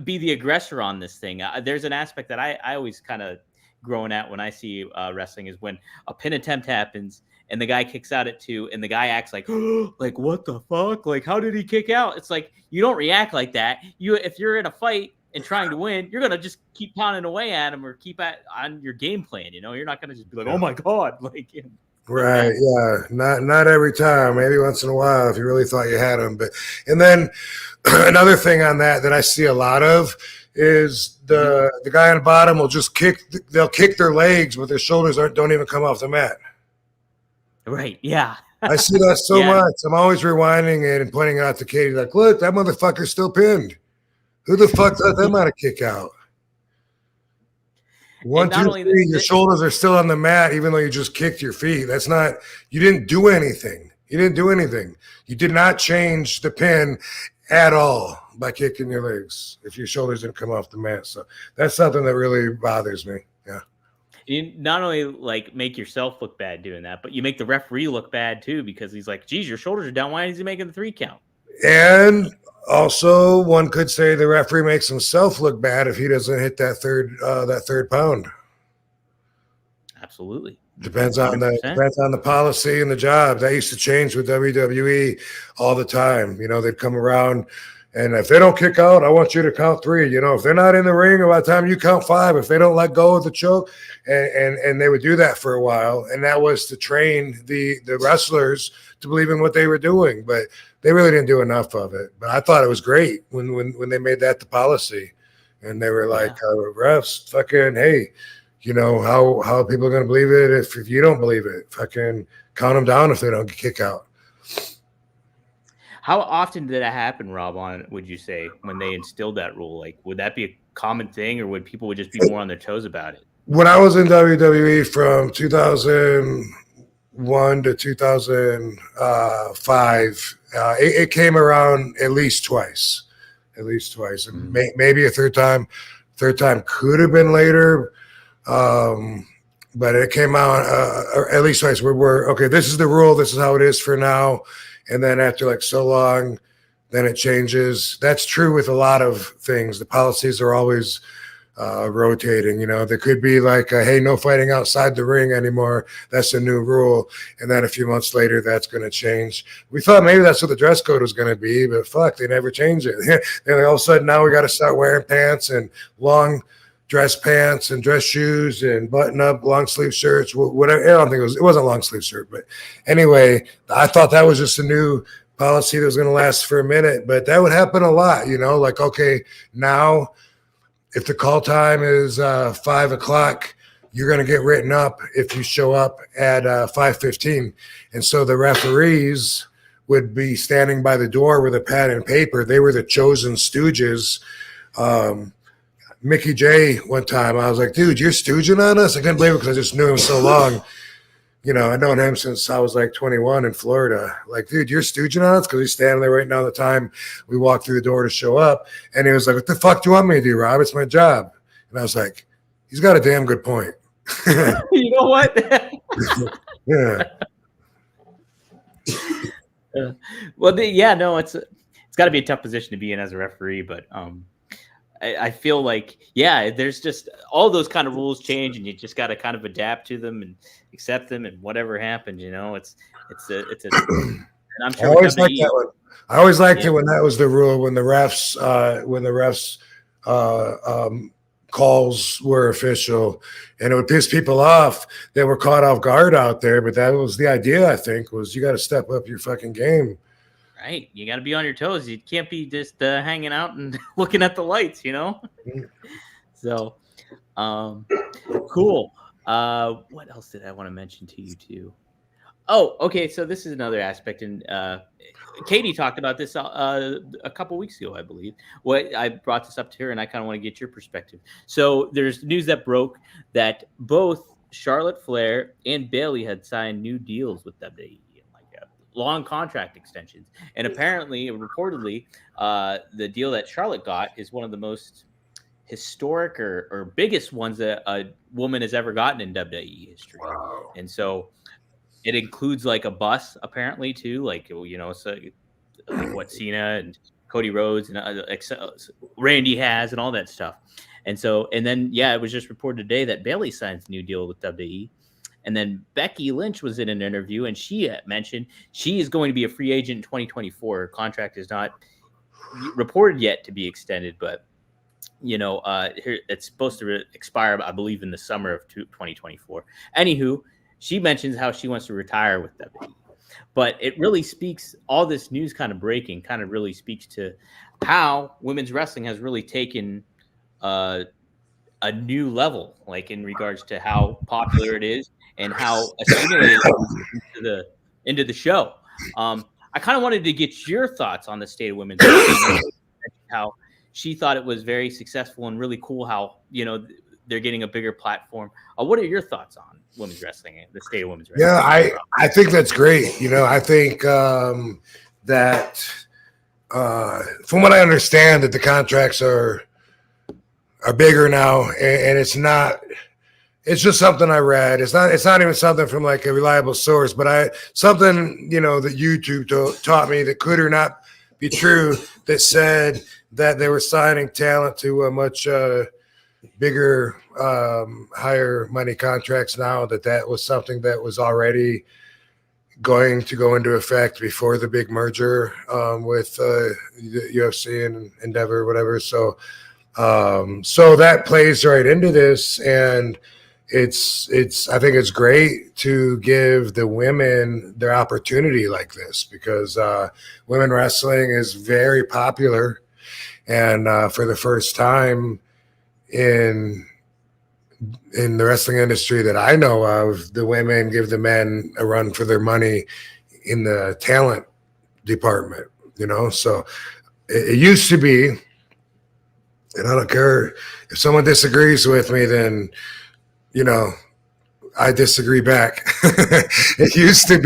be the aggressor on this thing. There's an aspect that I always kind of grown at when I see wrestling is when a pin attempt happens and the guy kicks out at 2 and the guy acts like, like, what the fuck? Like, how did he kick out? It's like, you don't react like that. If you're in a fight and trying to win, you're going to just keep pounding away at him or keep on your game plan. You're not going to just be like, oh my God. Like, right. Yeah. Not every time, maybe once in a while, if you really thought you had him. And then another thing on that I see a lot of is the guy on the bottom will just they'll kick their legs, but their shoulders don't even come off the mat. Right. Yeah. I see that so much. I'm always rewinding it and pointing out to Katie, like, look, that motherfucker's still pinned. Who the fuck let them out of kick out? 1, 2, 3, your shoulders are still on the mat, even though you just kicked your feet. You didn't do anything. You did not change the pin at all by kicking your legs if your shoulders didn't come off the mat. So that's something that really bothers me. Yeah. You not only like make yourself look bad doing that, but you make the referee look bad too because he's like, "Geez, your shoulders are down. Why is he making the 3 count?" And also, one could say the referee makes himself look bad if he doesn't hit that third pound. Absolutely. Depends on 100%. the policy and the job. That used to change with WWE all the time. You know, they'd come around, and if they don't kick out, I want you to count 3. You know, if they're not in the ring, by the time you count 5, if they don't let go of the choke, and they would do that for a while, and that was to train the wrestlers to believe in what they were doing. But they really didn't do enough of it. But I thought it was great when they made that the policy, and they were like, refs, fucking, hey. You know, how are people going to believe it if you don't believe it? Fucking count them down if they don't kick out. How often did that happen, Rob, would you say, when they instilled that rule? Like, would that be a common thing, or would people just be more on their toes about it? When I was in WWE from 2001 to 2005, it came around at least twice. And maybe a third time. Third time could have been later. But it came out at least twice. We're okay. This is the rule. This is how it is for now. And then after like so long, then it changes. That's true with a lot of things. The policies are always rotating. You know, there could be like, hey, no fighting outside the ring anymore. That's a new rule. And then a few months later, that's going to change. We thought maybe that's what the dress code was going to be, but fuck, they never changed it. And all of a sudden now we got to start wearing pants and long dress pants and dress shoes and button up long sleeve shirts, whatever. I don't think it wasn't a long sleeve shirt, but anyway, I thought that was just a new policy that was going to last for a minute, but that would happen a lot, you know, like, okay, now if the call time is 5 o'clock, you're going to get written up if you show up at 5:15. And so the referees would be standing by the door with a pad and paper. They were the chosen stooges. Mickey J one time, I was like, dude, you're stooging on us? I couldn't believe it because I just knew him so long. You know, I've known him since I was like 21 in Florida. Like, dude, you're stooging on us? Because he's standing there right now the time we walked through the door to show up. And he was like, what the fuck do you want me to do, Rob? It's my job. And I was like, he's got a damn good point. You know what? Yeah. Well, yeah, no, it's got to be a tough position to be in as a referee, but I feel like, yeah, there's just all those kind of rules change, and you just got to kind of adapt to them and accept them, and whatever happens, you know, it's and I'm sure I always liked that one. I always liked it when that was the rule, when the refs calls were official, and it would piss people off that were caught off guard out there. But that was the idea, I think, was you got to step up your fucking game. Right. You got to be on your toes. You can't be just hanging out and looking at the lights, you know? So, cool. What else did I want to mention to you too? Oh, okay. So this is another aspect. And Katie talked about this a couple weeks ago, I believe. I brought this up to her, and I kind of want to get your perspective. So there's news that broke that both Charlotte Flair and Bayley had signed new deals with WWE. Long contract extensions, and apparently, reportedly, the deal that Charlotte got is one of the most historic or biggest ones that a woman has ever gotten in WWE history. Wow. And so it includes like a bus, apparently, too, like, you know, so like what Cena and Cody Rhodes and Randy has and all that stuff. And so, and then, yeah, it was just reported today that Bayley signs a new deal with WWE. And then Becky Lynch was in an interview, and she mentioned she is going to be a free agent in 2024. Her contract is not reported yet to be extended, but, you know, it's supposed to expire, I believe, in the summer of 2024. Anywho, she mentions how she wants to retire with WWE. But it really speaks, all this news kind of breaking kind of really speaks to how women's wrestling has really taken a new level, like in regards to how popular it is and how assimilated into the show. I kind of wanted to get your thoughts on the state of women's wrestling, how she thought it was very successful and really cool how, you know, they're getting a bigger platform. What are your thoughts on women's wrestling and the state of women's wrestling? Yeah, I think that's great. You know, I think that from what I understand, that the contracts are bigger now, and it's not It's just something I read. It's not even something from like a reliable source, but something, you know, that YouTube taught me that could or not be true, that said that they were signing talent to a much bigger, higher money contracts now, that was something that was already going to go into effect before the big merger with the UFC and Endeavor, whatever. So that plays right into this, and I think it's great to give the women their opportunity like this, because women wrestling is very popular, and for the first time in the wrestling industry that I know of, the women give the men a run for their money in the talent department, you know. So it used to be, and I don't care if someone disagrees with me, then, you know, I disagree back. It used to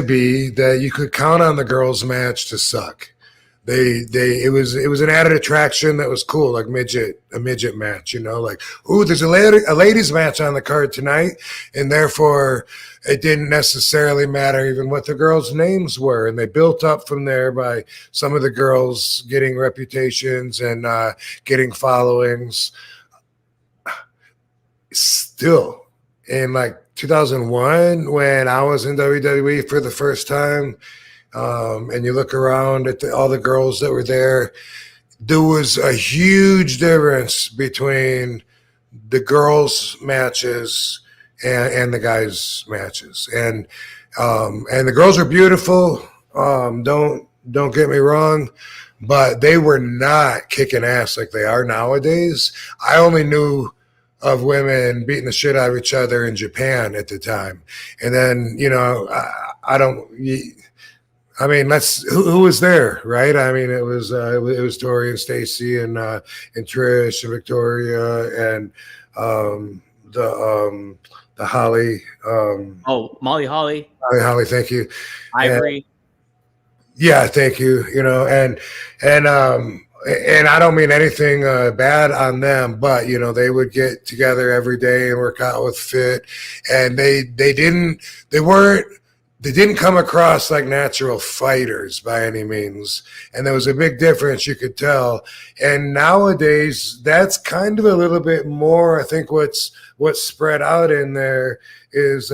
be that you could count on the girls' match to suck. It was an added attraction that was cool, like a midget match, you know, like, ooh, there's a ladies match on the card tonight, and therefore it didn't necessarily matter even what the girls' names were, and they built up from there by some of the girls getting reputations and getting followings. Still, in like 2001, when I was in WWE for the first time, and you look around at all the girls that were there, there was a huge difference between the girls' matches and the guys' matches. And the girls are beautiful. Don't get me wrong, but they were not kicking ass like they are nowadays. I only knew of women beating the shit out of each other in Japan at the time. And then, you know, that's who was there, right? I mean, it was Tori and Stacy and Trish and Victoria and the Holly. Molly Holly. Holly, thank you. Ivory. Yeah, thank you. You know, and I don't mean anything bad on them, but, you know, they would get together every day and work out with Fit, and they didn't come across like natural fighters by any means. And there was a big difference, you could tell. And nowadays, that's kind of a little bit more. I think what's spread out in there is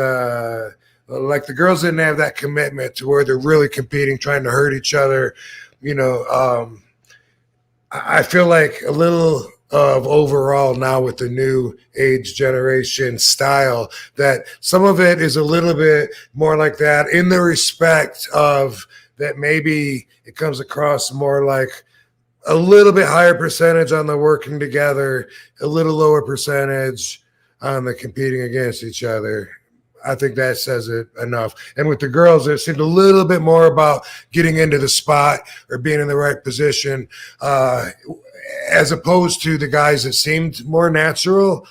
like the girls didn't have that commitment to where they're really competing, trying to hurt each other. You know, I feel like a little of overall now with the new age generation style, that some of it is a little bit more like that, in the respect of that maybe it comes across more like a little bit higher percentage on the working together, a little lower percentage on the competing against each other. I think that says it enough. And with the girls, it seemed a little bit more about getting into the spot or being in the right position, as opposed to the guys that seemed more natural.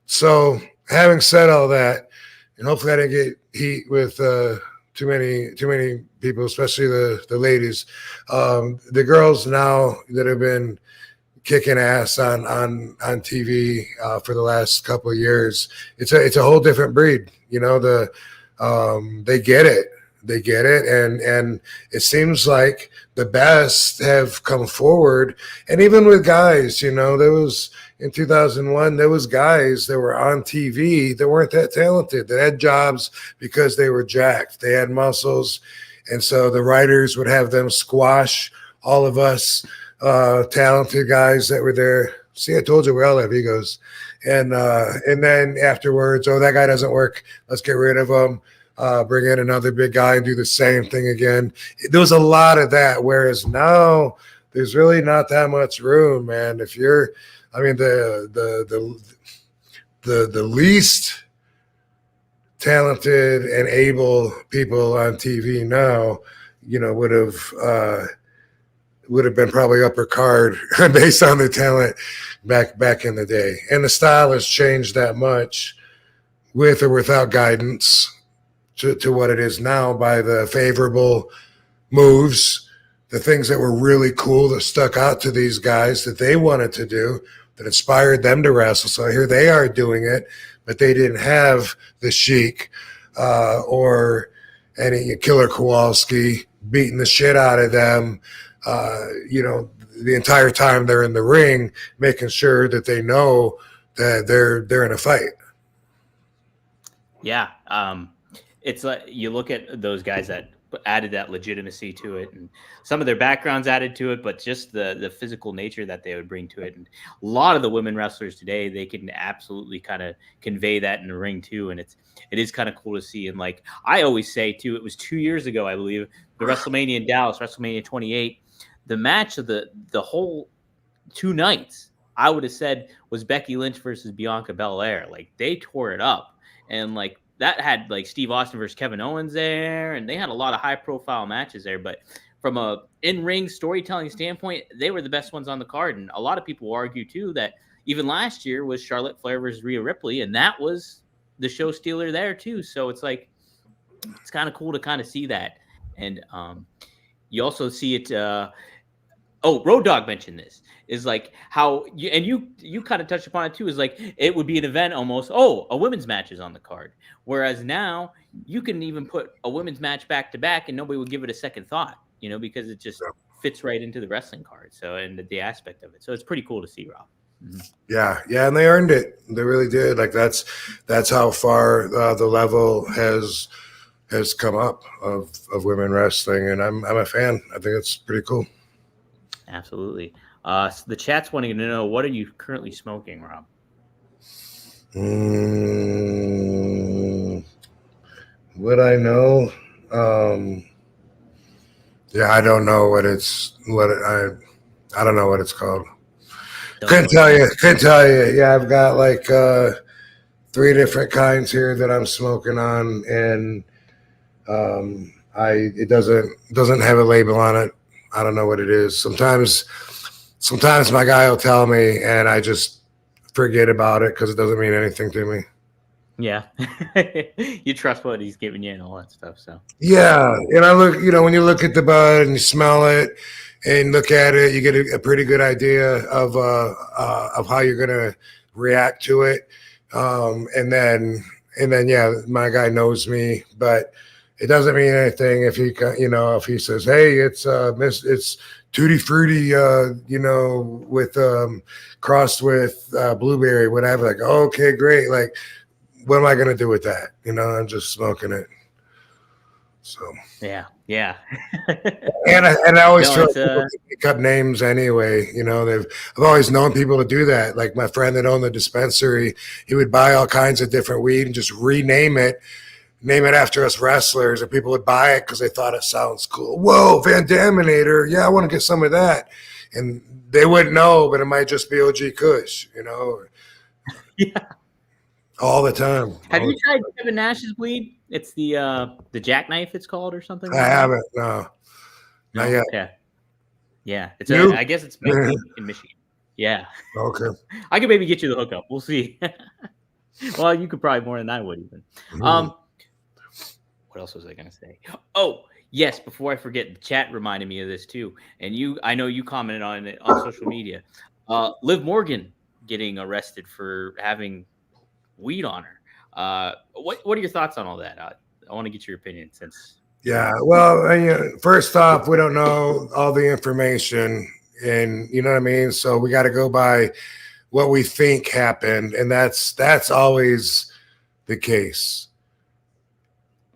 So having said all that, and hopefully I didn't get heat with too many people, especially the ladies, the girls now that have been kicking ass on TV for the last couple of years, it's a whole different breed. You know, they get it, and it seems like the best have come forward. And even with guys, you know, there was in 2001, there was guys that were on TV that weren't that talented, that had jobs because they were jacked, they had muscles, and so the writers would have them squash all of us talented guys that were there. See, I told you we all have egos. And then afterwards, oh, that guy doesn't work, let's get rid of him, bring in another big guy and do the same thing again. There was a lot of that, whereas now there's really not that much room, man. If you're, I mean, the least talented and able people on TV now, you know, would have been probably upper card based on the talent back in the day. And the style has changed that much with or without guidance to what it is now, by the favorable moves, the things that were really cool that stuck out to these guys that they wanted to do, that inspired them to wrestle. So here they are doing it, but they didn't have the Sheik or any Killer Kowalski beating the shit out of them, the entire time they're in the ring, making sure that they know that they're in a fight. Yeah. It's like you look at those guys that added that legitimacy to it, and some of their backgrounds added to it, but just the physical nature that they would bring to it. And a lot of the women wrestlers today, they can absolutely kind of convey that in the ring too. And it is kind of cool to see. And like I always say too, it was 2 years ago, I believe, the WrestleMania in Dallas, WrestleMania 28, the match of the whole 2 nights, I would have said, was Becky Lynch versus Bianca Belair. Like they tore it up, and like that had like Steve Austin versus Kevin Owens there, and they had a lot of high profile matches there. But from a in-ring storytelling standpoint, they were the best ones on the card. And a lot of people argue too that even last year was Charlotte Flair versus Rhea Ripley, and that was the show stealer there too. So it's like, it's kind of cool to kind of see that. And you also see it. Road Dogg mentioned this, is like how you kind of touched upon it too, is like it would be an event almost, a women's match is on the card, whereas now you can even put a women's match back to back and nobody would give it a second thought, because it just fits right into the wrestling card, so, and the aspect of it. So it's pretty cool to see, Rob. Mm-hmm. Yeah, and they earned it. They really did. Like that's how far the level has come up of women wrestling, and I'm a fan. I think it's pretty cool. Absolutely. So the chat's wanting to know, what are you currently smoking, Rob? Would I know? I don't know I don't know what it's called. Couldn't tell you. Yeah, I've got like 3 different kinds here that I'm smoking on, and it doesn't have a label on it. I don't know what it is. Sometimes my guy will tell me, and I just forget about it because it doesn't mean anything to me. Yeah, you trust what he's giving you and all that stuff. So yeah, and I look, when you look at the bud and you smell it and look at it, you get a pretty good idea of how you're gonna react to it. And then yeah, my guy knows me, but it doesn't mean anything if he says, hey, it's tutti frutti, with crossed with blueberry, whatever. Like, okay, great. Like, what am I gonna do with that? I'm just smoking it. So yeah. and I always try to pick up names anyway. I've always known people to do that. Like my friend that owned the dispensary, he would buy all kinds of different weed and just rename it. Name it after us wrestlers, and people would buy it because they thought it sounds cool. Whoa, Van Daminator. Yeah, I want to get some of that. And they wouldn't know, but it might just be OG Kush, Yeah. All the time. Have you tried Kevin Nash's weed? It's the jackknife, it's called, or something? I haven't, no. Not yet. Okay. Yeah. I guess it's made in Michigan. Yeah. Okay. I could maybe get you the hookup. We'll see. Well, you could probably more than I would even. Mm-hmm. What else was I going to say? Oh, yes. Before I forget, the chat reminded me of this too. And I know you commented on it on social media. Liv Morgan getting arrested for having weed on her. What are your thoughts on all that? I want to get your opinion since. Yeah. Well, first off, we don't know all the information, and you know what I mean? So we got to go by what we think happened. And that's always the case.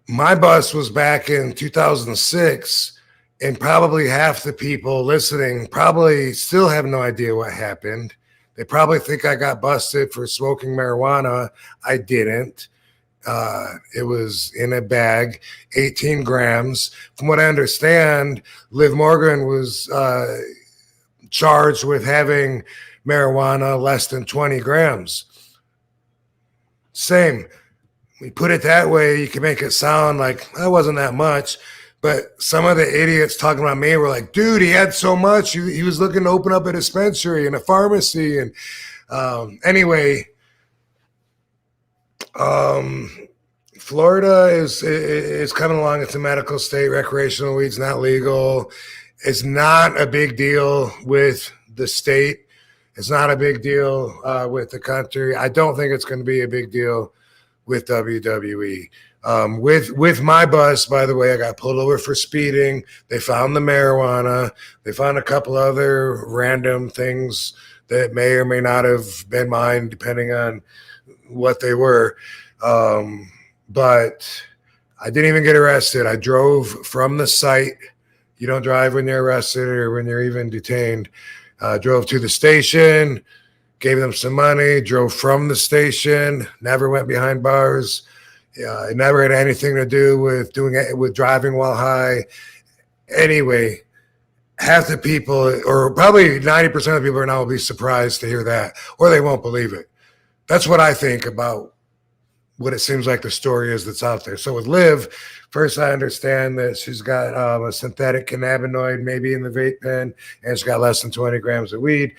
My bus was back in 2006, and probably half the people listening probably still have no idea what happened. They probably think I got busted for smoking marijuana. I didn't. It was in a bag, 18 grams. From what I understand, Liv Morgan was charged with having marijuana less than 20 grams. Same. We put it that way, you can make it sound like that wasn't that much. But some of the idiots talking about me were like, dude, he had so much. He was looking to open up a dispensary and a pharmacy. And anyway, Florida is coming along. It's a medical state. Recreational weed's not legal. It's not a big deal with the state. It's not a big deal with the country. I don't think it's going to be a big deal with WWE. With my bus, by the way, I got pulled over for speeding. They found the marijuana. They found a couple other random things that may or may not have been mine, depending on what they were. But I didn't even get arrested. I drove from the site. You don't drive when you're arrested or when you're even detained. Drove to the station, gave them some money, drove from the station, never went behind bars. It never had anything to do with driving while high. Anyway, half the people, or probably 90% of the people now will be surprised to hear that, or they won't believe it. That's what I think about what it seems like the story is that's out there. So with Liv, first I understand that she's got a synthetic cannabinoid maybe in the vape pen, and she's got less than 20 grams of weed.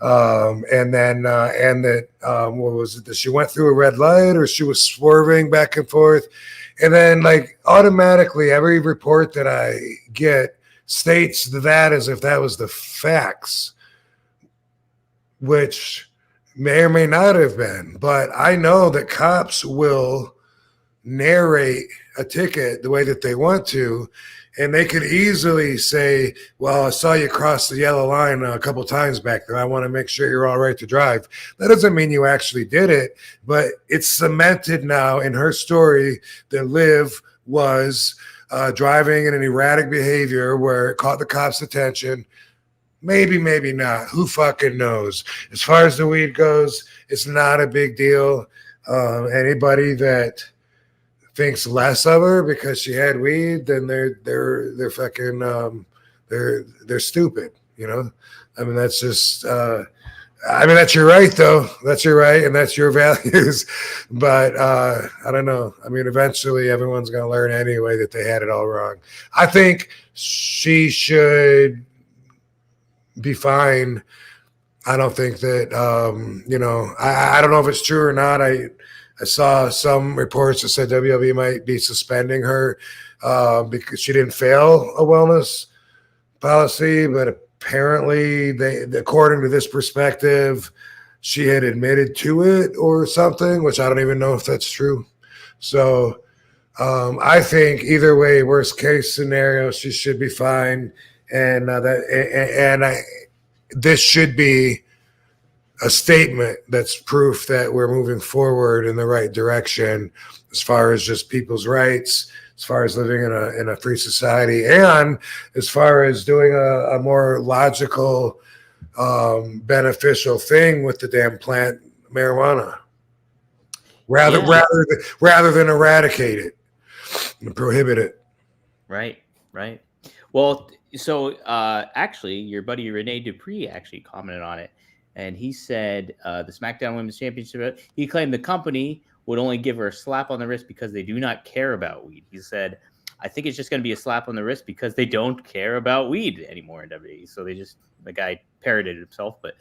And that what was it, that she went through a red light or she was swerving back and forth. And then like automatically every report that I get states that as if that was the facts, which may or may not have been. But I know that cops will narrate a ticket the way that they want to, and they could easily say, well, I saw you cross the yellow line a couple times back there. I want to make sure you're all right to drive. That doesn't mean you actually did it, but it's cemented now in her story that Liv was driving in an erratic behavior where it caught the cops' attention. Maybe, maybe not. Who fucking knows? As far as the weed goes, it's not a big deal. Anybody that thinks less of her because she had weed, then they're fucking they're stupid, you know. I mean, that's just that's your right though. That's your right and that's your values. But I don't know. I mean, eventually everyone's gonna learn anyway that they had it all wrong. I think she should be fine. I don't think that I don't know if it's true or not. I saw some reports that said WWE might be suspending her because she didn't fail a wellness policy, but apparently according to this perspective, she had admitted to it or something, which I don't even know if that's true. So I think either way, worst case scenario, she should be fine. And this should be a statement that's proof that we're moving forward in the right direction as far as just people's rights, as far as living in a free society, and as far as doing a more logical, beneficial thing with the damn plant marijuana, rather than eradicate it and prohibit it. Right. Well, so actually, your buddy Rene Dupree actually commented on it. And he said the SmackDown Women's Championship, he claimed the company would only give her a slap on the wrist because they do not care about weed. He said, I think it's just going to be a slap on the wrist because they don't care about weed anymore in WWE. So the guy parroted himself. But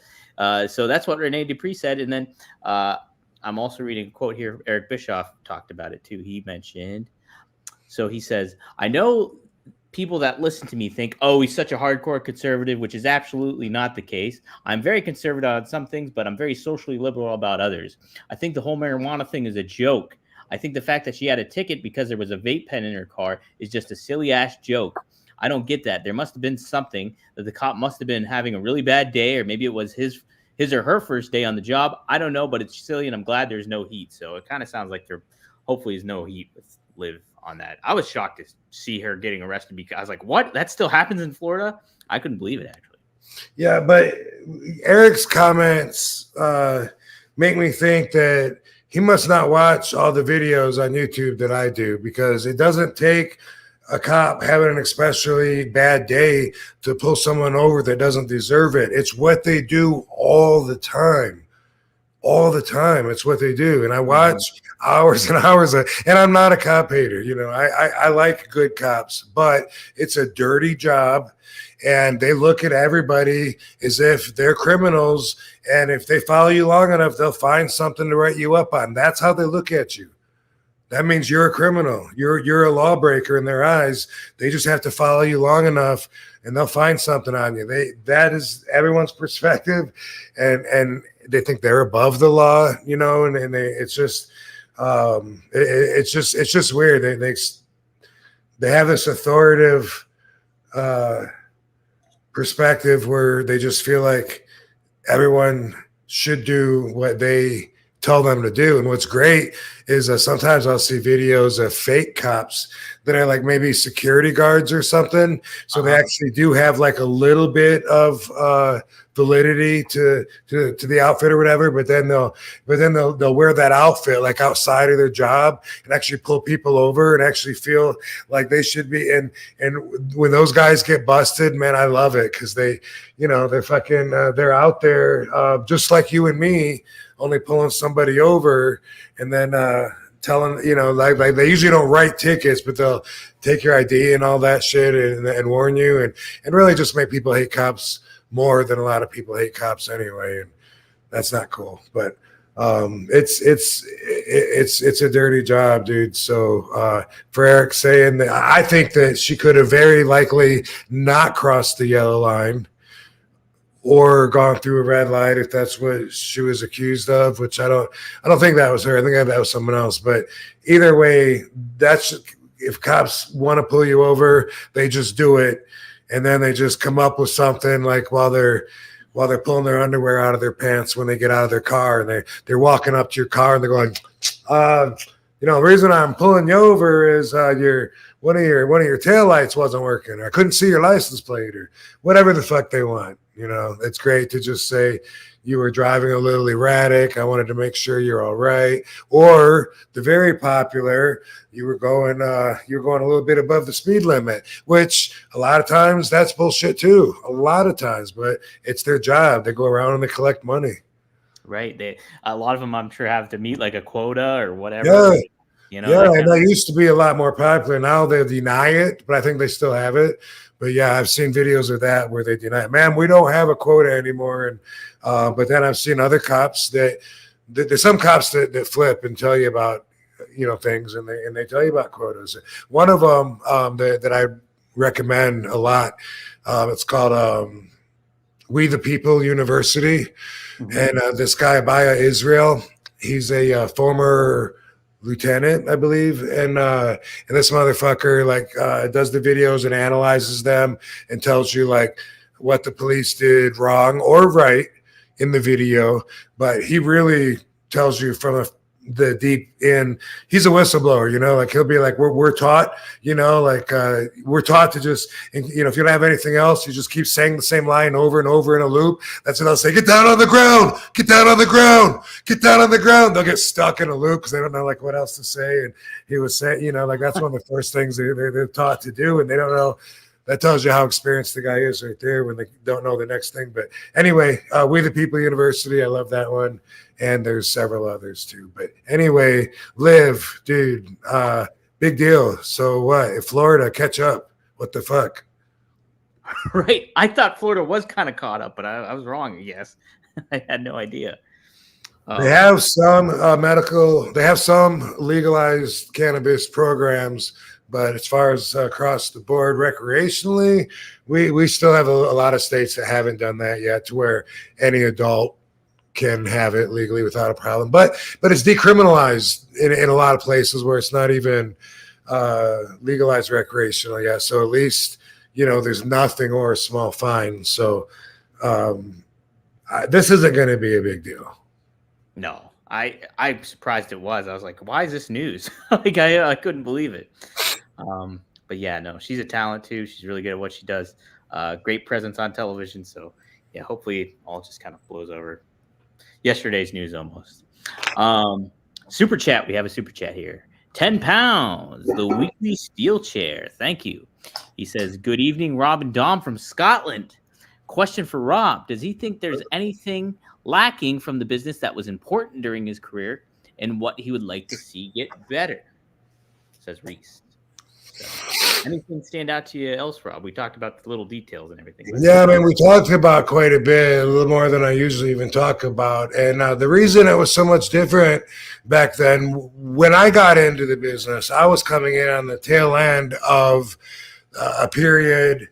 so that's what Rene Dupree said. And then I'm also reading a quote here. Eric Bischoff talked about it too. He mentioned, so he says, I know people that listen to me think, oh, he's such a hardcore conservative, which is absolutely not the case. I'm very conservative on some things, but I'm very socially liberal about others. I think the whole marijuana thing is a joke. I think the fact that she had a ticket because there was a vape pen in her car is just a silly ass joke. I don't get that. There must have been something that the cop must have been having a really bad day, or maybe it was his or her first day on the job. I don't know, but it's silly, and I'm glad there's no heat. So it kind of sounds like there hopefully is no heat with Liv on that. I was shocked to see her getting arrested because I was like, what? That still happens in Florida? I couldn't believe it, actually. Yeah, but Eric's comments make me think that he must not watch all the videos on YouTube that I do, because it doesn't take a cop having an especially bad day to pull someone over that doesn't deserve it. It's what they do all the time. All the time. It's what they do. And I watch hours and hours of, and I'm not a cop hater. You know, I like good cops, but it's a dirty job. And they look at everybody as if they're criminals. And if they follow you long enough, they'll find something to write you up on. That's how they look at you. that means you're a criminal. You're a lawbreaker in their eyes. They just have to follow you long enough, and they'll find something on you. That is everyone's perspective, and they think they're above the law, you know, and it's just it's just weird. They have this authoritative perspective where they just feel like everyone should do what they tell them to do. And what's great is sometimes I'll see videos of fake cops that are like maybe security guards or something. So they actually do have like a little bit of validity to the outfit or whatever, but then they'll wear that outfit like outside of their job and actually pull people over and actually feel like they should be. And when those guys get busted, man, I love it because they're fucking they're out there just like you and me, only pulling somebody over and then telling, like they usually don't write tickets, but they'll take your ID and all that shit and warn you and really just make people hate cops more than a lot of people hate cops anyway. And that's not cool, but it's a dirty job, dude. So for Eric saying that, I think that she could have very likely not crossed the yellow line or gone through a red light if that's what she was accused of, which I don't think that was her. I think that was someone else. But either way, that's if cops want to pull you over, they just do it. And then they just come up with something like while they're pulling their underwear out of their pants when they get out of their car and they're walking up to your car and they're going, the reason I'm pulling you over is one of your taillights wasn't working, or I couldn't see your license plate, or whatever the fuck they want. It's great to just say you were driving a little erratic. I wanted to make sure you're all right. Or the very popular, you were going a little bit above the speed limit, which a lot of times that's bullshit too. A lot of times, but it's their job. They go around and they collect money. Right. A lot of them, I'm sure, have to meet like a quota or whatever. Yeah. And that used to be a lot more popular. Now they deny it, but I think they still have it. But yeah, I've seen videos of that where they deny it. Man, we don't have a quota anymore. And but then I've seen other cops that there's some cops that flip and tell you about things, and they tell you about quotas. One of them that I recommend a lot, it's called We the People University, and this guy Abaya Israel, he's a former lieutenant, I believe, and this motherfucker does the videos and analyzes them and tells you like what the police did wrong or right in the video, but he really tells you from the deep end. He's a whistleblower, like he'll be like, we're taught, we're taught to just, if you don't have anything else, you just keep saying the same line over and over in a loop. That's what they'll say. Get down on the ground, get down on the ground, get down on the ground. They'll get stuck in a loop because they don't know like what else to say. And he was saying, that's one of the first things they're taught to do. And they don't know. That tells you how experienced the guy is right there when they don't know the next thing. But anyway, We the People University, I love that one. And there's several others too. But anyway, Liv, dude, big deal. So what? If Florida catch up, what the fuck? Right. I thought Florida was kind of caught up, but I was wrong, I guess. I had no idea. They have some they have some legalized cannabis programs, but as far as across the board recreationally, we still have a lot of states that haven't done that yet, to where any adult can have it legally without a problem. But it's decriminalized in a lot of places where it's not even legalized recreational yet. So at least, there's nothing or a small fine. So this isn't going to be a big deal. No, I'm surprised it was. I was like, why is this news? Like I couldn't believe it. But yeah, no, she's a talent too. She's really good at what she does. Great presence on television. So yeah, hopefully it all just kind of blows over. Yesterday's news almost. Super chat. We have a super chat here. 10 pounds. The weekly steel chair. Thank you. He says, good evening, Rob and Dom from Scotland. Question for Rob. Does he think there's anything lacking from the business that was important during his career and what he would like to see get better? Says Reese. So. Anything stand out to you else, Rob? We talked about the little details and everything. Yeah, I mean, we talked about quite a bit, a little more than I usually even talk about. And the reason it was so much different back then, when I got into the business, I was coming in on the tail end of a period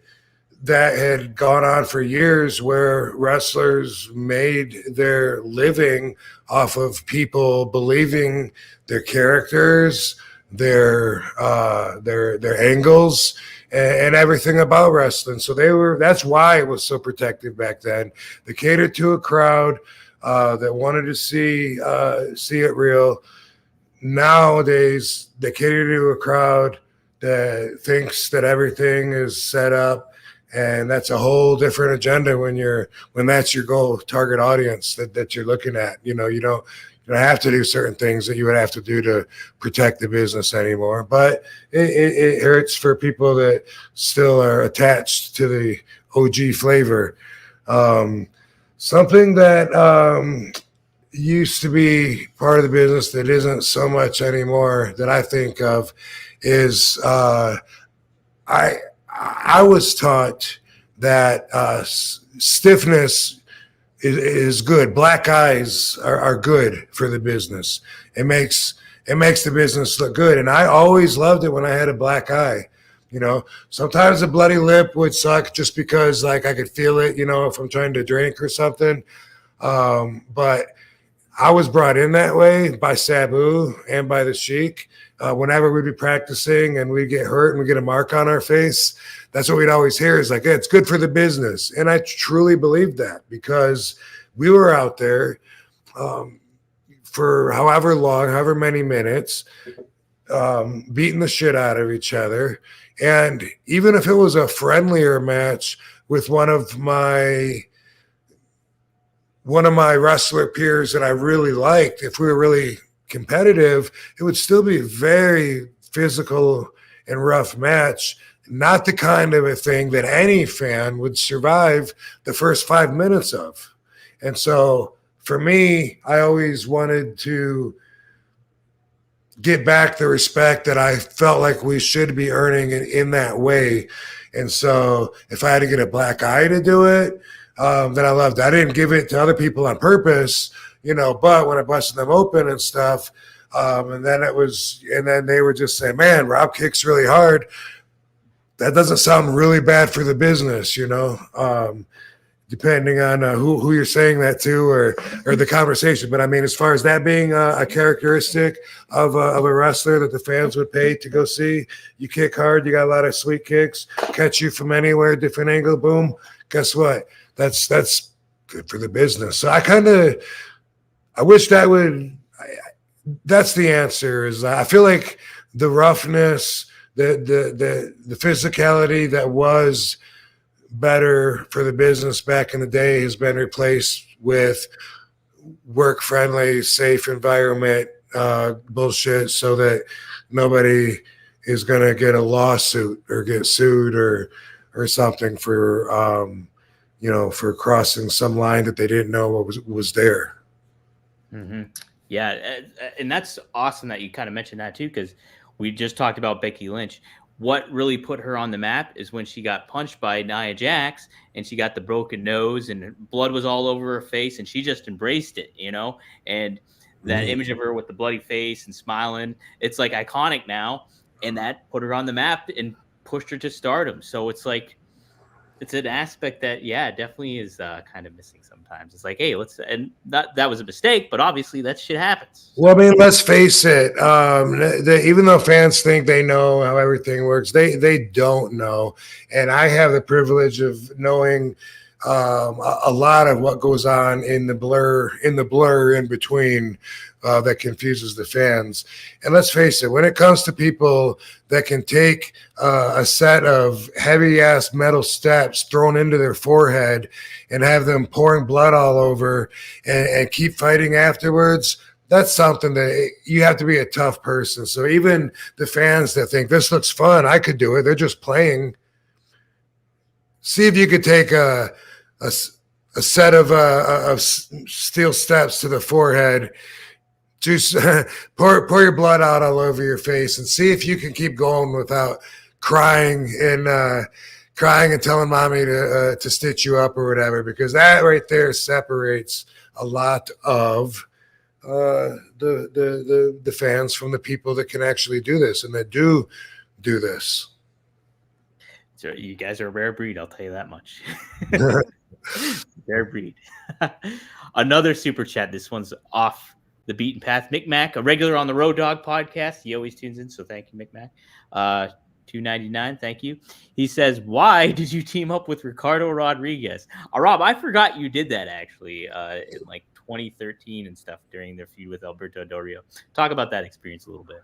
that had gone on for years where wrestlers made their living off of people believing their characters, their angles, and everything about wrestling. So that's why it was so protected back then. They catered to a crowd that wanted to see it real. Nowadays, they cater to a crowd that thinks that everything is set up. And that's a whole different agenda when that's your goal target audience that you're looking at. You don't have to do certain things that you would have to do to protect the business anymore. But it hurts for people that still are attached to the OG flavor. Something that used to be part of the business that isn't so much anymore that I think of is I was taught that stiffness is good. Black eyes are good for the business. It makes the business look good. And I always loved it when I had a black eye. Sometimes a bloody lip would suck just because like I could feel it, if I'm trying to drink or something. But I was brought in that way by Sabu and by the Sheik. Whenever we'd be practicing and we'd get hurt and we get a mark on our face, that's what we'd always hear is like, hey, it's good for the business. And I truly believed that because we were out there for however many minutes, beating the shit out of each other. And even if it was a friendlier match with one of my wrestler peers that I really liked, if we were really competitive, it would still be a very physical and rough match, not the kind of a thing that any fan would survive the first 5 minutes of. And so for me, I always wanted to get back the respect that I felt like we should be earning in that way. And so if I had to get a black eye to do it, that I loved. I didn't give it to other people on purpose, but when I busted them open and stuff, and then they were just saying, man, Rob kicks really hard. That doesn't sound really bad for the business, depending on who you're saying that to or the conversation. But I mean, as far as that being a characteristic of a wrestler that the fans would pay to go see, you kick hard, you got a lot of sweet kicks, catch you from anywhere, different angle, boom. Guess what? That's good for the business. So I wish that's the answer. Is I feel like the roughness, the physicality that was better for the business back in the day has been replaced with work-friendly, safe environment bullshit, so that nobody is going to get a lawsuit or get sued or something for for crossing some line that they didn't know was there. Mm-hmm. Yeah, and that's awesome that you kind of mentioned that too, because we just talked about Becky Lynch. What really put her on the map is when she got punched by Nia Jax and she got the broken nose and blood was all over her face and she just embraced it, and that image of her with the bloody face and smiling, it's like iconic now, and that put her on the map and pushed her to stardom. So it's like, it's an aspect that, definitely is kind of missing sometimes. It's like, hey, and that was a mistake, but obviously that shit happens. Well, I mean, let's face it. Even though fans think they know how everything works, they don't know. And I have the privilege of knowing a lot of what goes on in the blur in between that confuses the fans. And let's face it, when it comes to people that can take a set of heavy ass metal steps thrown into their forehead and have them pouring blood all over and keep fighting afterwards, that's something that you have to be a tough person. So even the fans that think this looks fun, I could do it, they're just playing. See if you could take a set of steel steps to the forehead, just pour your blood out all over your face, and see if you can keep going without crying and telling mommy to stitch you up or whatever, because that right there separates a lot of the fans from the people that can actually do this and that do this. So you guys are a rare breed, I'll tell you that much. Rare breed. Another super chat. This one's off the beaten path. Mick Mac, a regular on the Road Dog podcast. He always tunes in, so thank you, Mick Mac. $2.99. Thank you. He says, "Why did you team up with Ricardo Rodriguez?" Rob, I forgot you did that actually in like 2013 and stuff during their feud with Alberto Del Rio. Talk about that experience a little bit.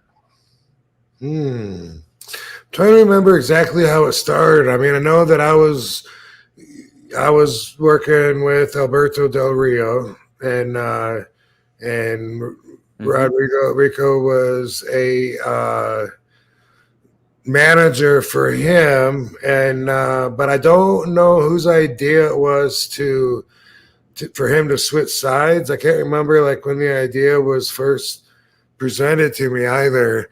Trying to remember exactly how it started. I mean, I know that I was working with Alberto Del Rio, and Rico was a manager for him, and but I don't know whose idea it was for him to switch sides. I can't remember like when the idea was first presented to me either.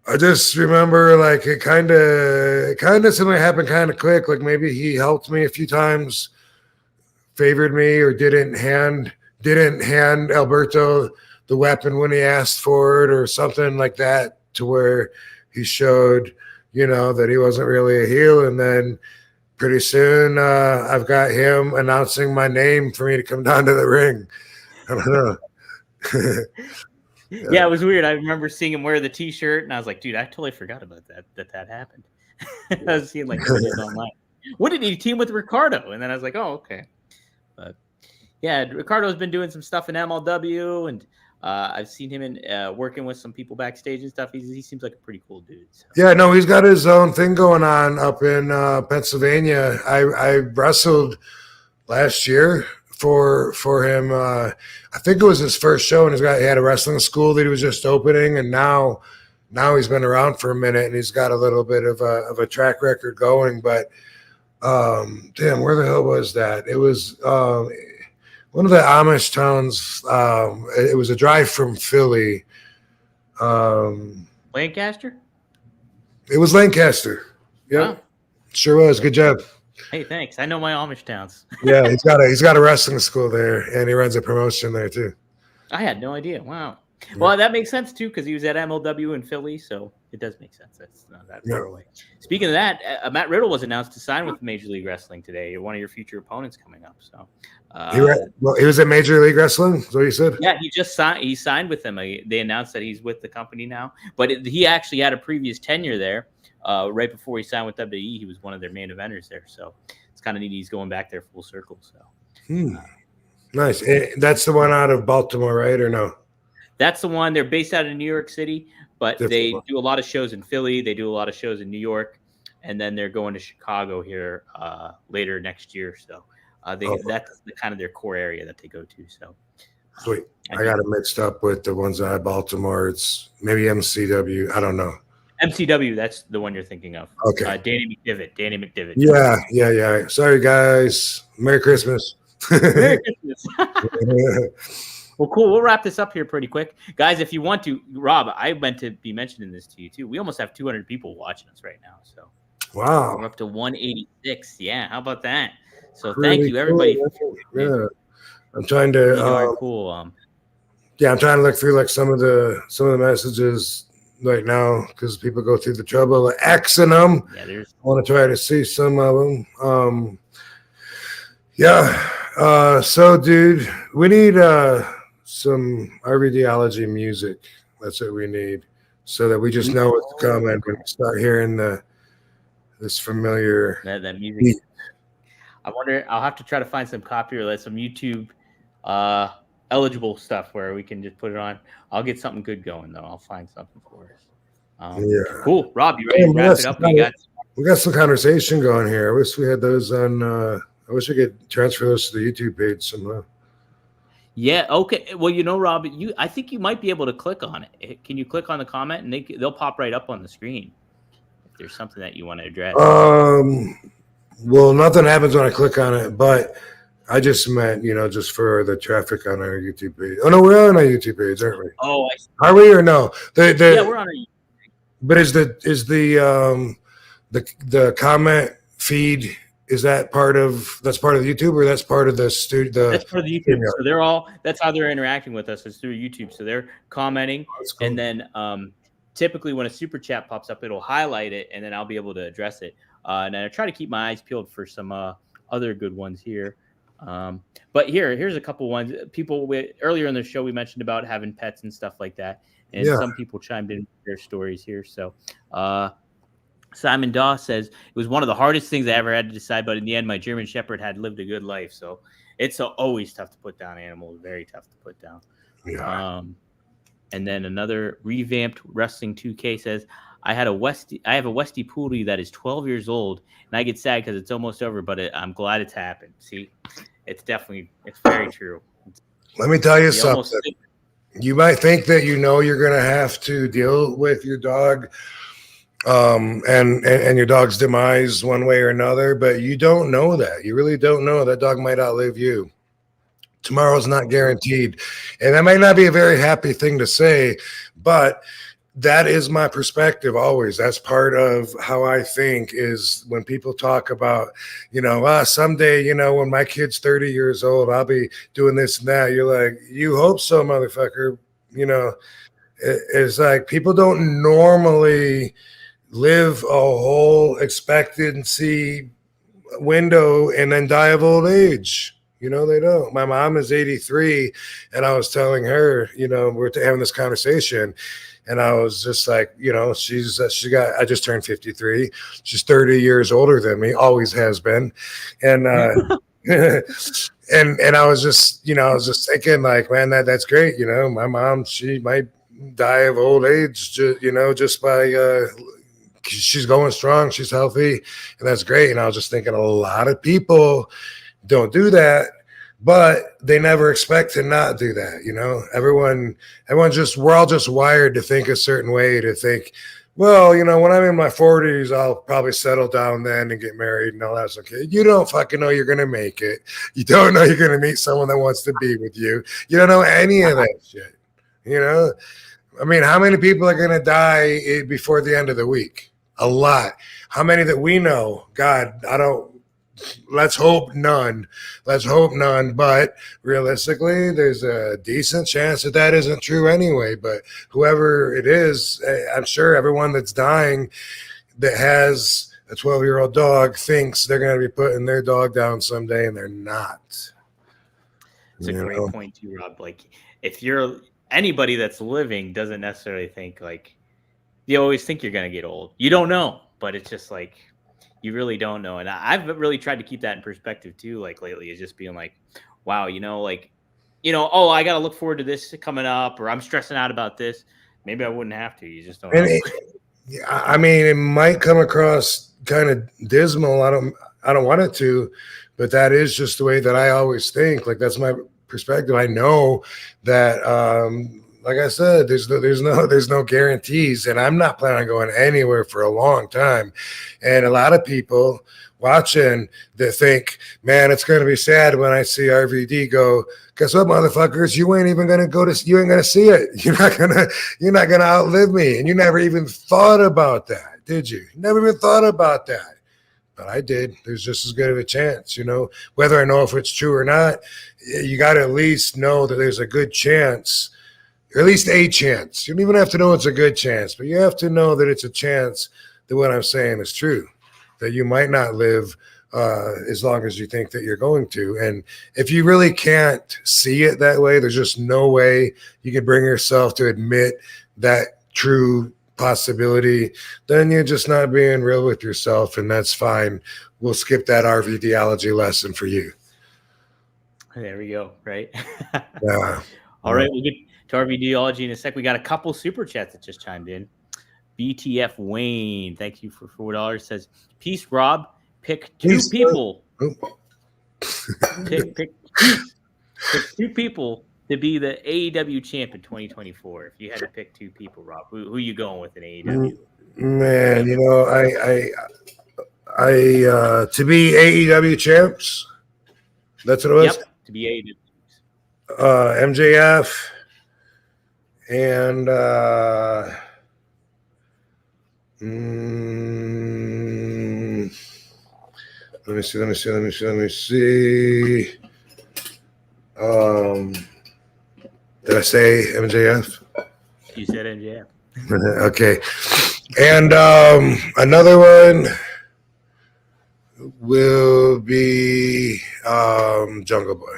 I just remember like it kind of something happened kind of quick. Like maybe he helped me a few times, favored me, or didn't hand Alberto the weapon when he asked for it, or something like that, to where he showed, that he wasn't really a heel. And then pretty soon I've got him announcing my name for me to come down to the ring. I don't know. Yeah, it was weird. I remember seeing him wear the T-shirt, and I was like, "Dude, I totally forgot about that happened." I was seeing like videos online. What did he team with Ricardo? And then I was like, "Oh, okay." But yeah, Ricardo's been doing some stuff in MLW, and I've seen him in working with some people backstage and stuff. He seems like a pretty cool dude. So. Yeah, no, he's got his own thing going on up in Pennsylvania. I wrestled last year for him. I think it was his first show, and he had a wrestling school that he was just opening, and now he's been around for a minute, and he's got a little bit of a track record going. But damn, where the hell was that? It was one of the Amish towns. It was a drive from Philly. Lancaster? It was Lancaster. Yeah, wow. Sure was. Good job. Hey, thanks. I know my Amish towns. Yeah, he's got a wrestling school there, and he runs a promotion there too. I had no idea. Wow. Yeah. Well, that makes sense too, because he was at MLW in Philly, so it does make sense. That's not that far away. Speaking of that, Matt Riddle was announced to sign with Major League Wrestling today. One of your future opponents coming up. So he was at Major League Wrestling. Is what you said? Yeah, he just signed. He signed with them. They announced that he's with the company now, but he actually had a previous tenure there. Right before he signed with WWE, he was one of their main eventers there. So it's kind of neat. He's going back there full circle. So nice. That's the one out of Baltimore, right? Or no? That's the one. They're based out of New York City, but they do a lot of shows in Philly. They do a lot of shows in New York, and then they're going to Chicago here later next year. So that's kind of their core area that they go to. So sweet. I got it mixed up with the ones out of Baltimore. It's maybe MCW. I don't know. MCW, that's the one you're thinking of. Okay. Danny McDivitt. Yeah. Sorry, guys. Merry Christmas. Merry Christmas. Well, cool. We'll wrap this up here pretty quick. Guys, if you want to, Rob, I meant to be mentioning this to you, too. We almost have 200 people watching us right now. So wow. We're up to 186. Yeah, how about that? So thank you, everybody. Cool. Yeah. I'm trying to cool. Yeah, I'm trying to look through like some of the messages right now, because people go through the trouble of Xing them. Yeah, I want to try to see some of them. So, dude, we need some RVDology music. That's what we need, so that we just know what's coming when we start hearing this familiar that music. Beat. I wonder. I'll have to try to find some copyright, some YouTube eligible stuff where we can just put it on. I'll get something good going though. I'll find something for us. Cool. Rob, you ready to wrap it up? We got some conversation going here. I wish we had those on. I wish I could transfer those to the YouTube page somehow. Yeah. Okay. Well, Rob, I think you might be able to click on it. Can you click on the comment and they'll pop right up on the screen if there's something that you want to address? Well, nothing happens when I click on it, but I just meant, just for the traffic on our YouTube page. Oh no, we're on our YouTube page, aren't we? Oh, I see. Are we or no? Yeah, we're on our YouTube page. But is the the comment feed, is that that's part of the YouTube, or that's part of the studio? That's part of the YouTube. So that's how they're interacting with us, is through YouTube. So they're commenting, cool. And then typically when a super chat pops up, it'll highlight it, and then I'll be able to address it. And I try to keep my eyes peeled for some other good ones here. But here's a couple ones. People earlier in the show, we mentioned about having pets and stuff like that, and some people chimed in with their stories here. So Simon Daw says, it was one of the hardest things I ever had to decide, but in the end, my German Shepherd had lived a good life. So it's always tough to put down animals, very tough to put down. Yeah. And then another revamped Wrestling 2K says, I have a Westie Poodle that is 12 years old, and I get sad because it's almost over, but I'm glad it's happened. See, it's very true. Let me tell you something. You might think that you're going to have to deal with your dog and your dog's demise one way or another, but you don't know that. You really don't know. That dog might outlive you. Tomorrow's not guaranteed. And that might not be a very happy thing to say, but that is my perspective always. That's part of how I think, is when people talk about, someday, when my kid's 30 years old, I'll be doing this and that. You're like, you hope so, motherfucker. It's like people don't normally live a whole expectancy window and then die of old age. They don't. My mom is 83, and I was telling her, we're having this conversation, and I was just like, I just turned 53. She's 30 years older than me, always has been. And, and I was just thinking, like, man, that's great. My mom, she might die of old age, just by, she's going strong, she's healthy, and that's great. And I was just thinking, a lot of people don't do that, but they never expect to not do that. We're all just wired to think a certain way, to think, well, when I'm in my 40s, I'll probably settle down then and get married and all that's okay. You don't fucking know you're going to make it. You don't know you're going to meet someone that wants to be with you. You don't know any of that shit. I mean, how many people are going to die before the end of the week? A lot. How many that we know? God, let's hope none. But realistically, there's a decent chance that isn't true anyway. But whoever it is, I'm sure everyone that's dying that has a 12-year-old dog thinks they're going to be putting their dog down someday, and they're not. It's a great point too, Rob. Like, if you're anybody that's living doesn't necessarily think, like, you always think you're going to get old. You don't know, but it's just like, you really don't know. And I've really tried to keep that in perspective too. Like lately, is just being like, wow, oh, I got to look forward to this coming up, or I'm stressing out about this. Maybe I wouldn't have to. You just don't know. I mean, it might come across kind of dismal. I don't want it to, but that is just the way that I always think. Like, that's my perspective. I know that, like I said, there's no guarantees, and I'm not planning on going anywhere for a long time. And a lot of people watching that think, man, it's going to be sad when I see RVD go. Guess what, motherfuckers? You ain't even going to you ain't going to see it. You're not going to outlive me. And you never even thought about that, did you? Never even thought about that. But I did. There's just as good of a chance, whether I know if it's true or not. You got to at least know that there's a good chance. Or at least a chance. You don't even have to know it's a good chance, but you have to know that it's a chance that what I'm saying is true, that you might not live as long as you think that you're going to. And if you really can't see it that way, there's just no way you can bring yourself to admit that true possibility, then you're just not being real with yourself, and that's fine. We'll skip that RVDology lesson for you. There we go, right? Yeah. All right, we'll get to RVDology in a sec. We got a couple super chats that just chimed in. BTF Wayne, thank you for $4. Says, peace, Rob. Pick two people. Pick two people to be the AEW champ in 2024. If you had to pick two people, Rob, who are you going with in AEW? Man, I to be AEW champs. That's what it was. Yep, to be AEW. MJF and Let me see. Did I say MJF? You said MJF. Okay. And another one will be Jungle Boy.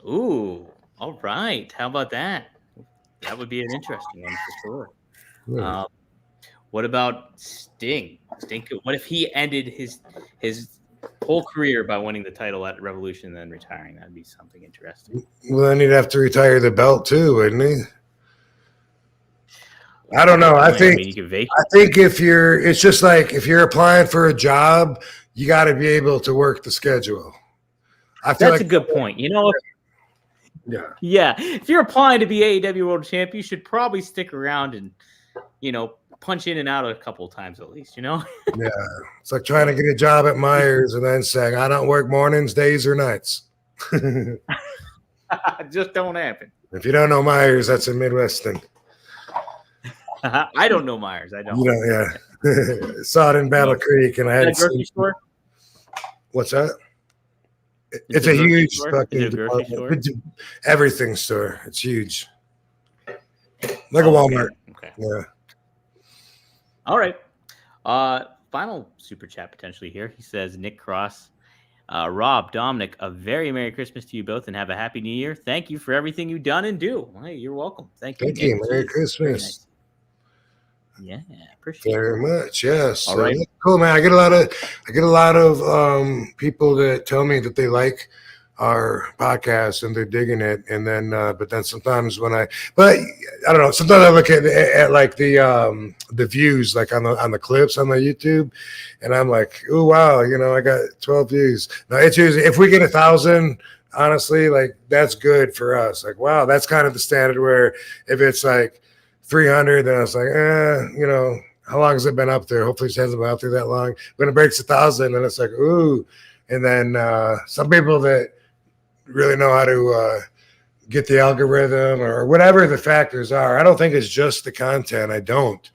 Ooh, all right. How about that? That would be an interesting one for sure. Yeah. What about Sting? What if he ended his whole career by winning the title at Revolution and then retiring? That'd be something interesting. Well, then he'd have to retire the belt too, wouldn't he? I don't know. I think if it's just like if you're applying for a job, you got to be able to work the schedule. That's a good point. Yeah. If you're applying to be AEW World Champ, you should probably stick around and punch in and out a couple of times at least. Yeah, it's like trying to get a job at Myers and then saying I don't work mornings, days, or nights. Just don't happen. If you don't know Myers, that's a Midwestern. I don't know Myers. I don't. Saw it in Battle Creek, and I had. Grocery store? What's that? It's a huge fucking everything store. It's huge, like a Walmart. Okay. Yeah. All right. Final super chat potentially here. He says, Nick Cross, Rob, Dominic, a very Merry Christmas to you both, and have a Happy New Year. Thank you for everything you've done and do. Hey, you're welcome. Thank you. Thank you. Merry Christmas. Nice. Yeah, appreciate it very much. Yes. All right. Cool, man. I get a lot of people that tell me that they like our podcast and they're digging it, and then but then sometimes I don't know, sometimes I look at like the views like on the clips on the YouTube, and I'm like, oh wow, I got 12 views. Now it's usually if we get 1,000, honestly, like that's good for us. Like wow, that's kind of the standard. Where if it's like 300, then I was like, how long has it been up there? Hopefully it hasn't been up there that long. When it breaks 1,000, then it's like, ooh. And then some people that really know how to get the algorithm or whatever the factors are. I don't think it's just the content. I don't.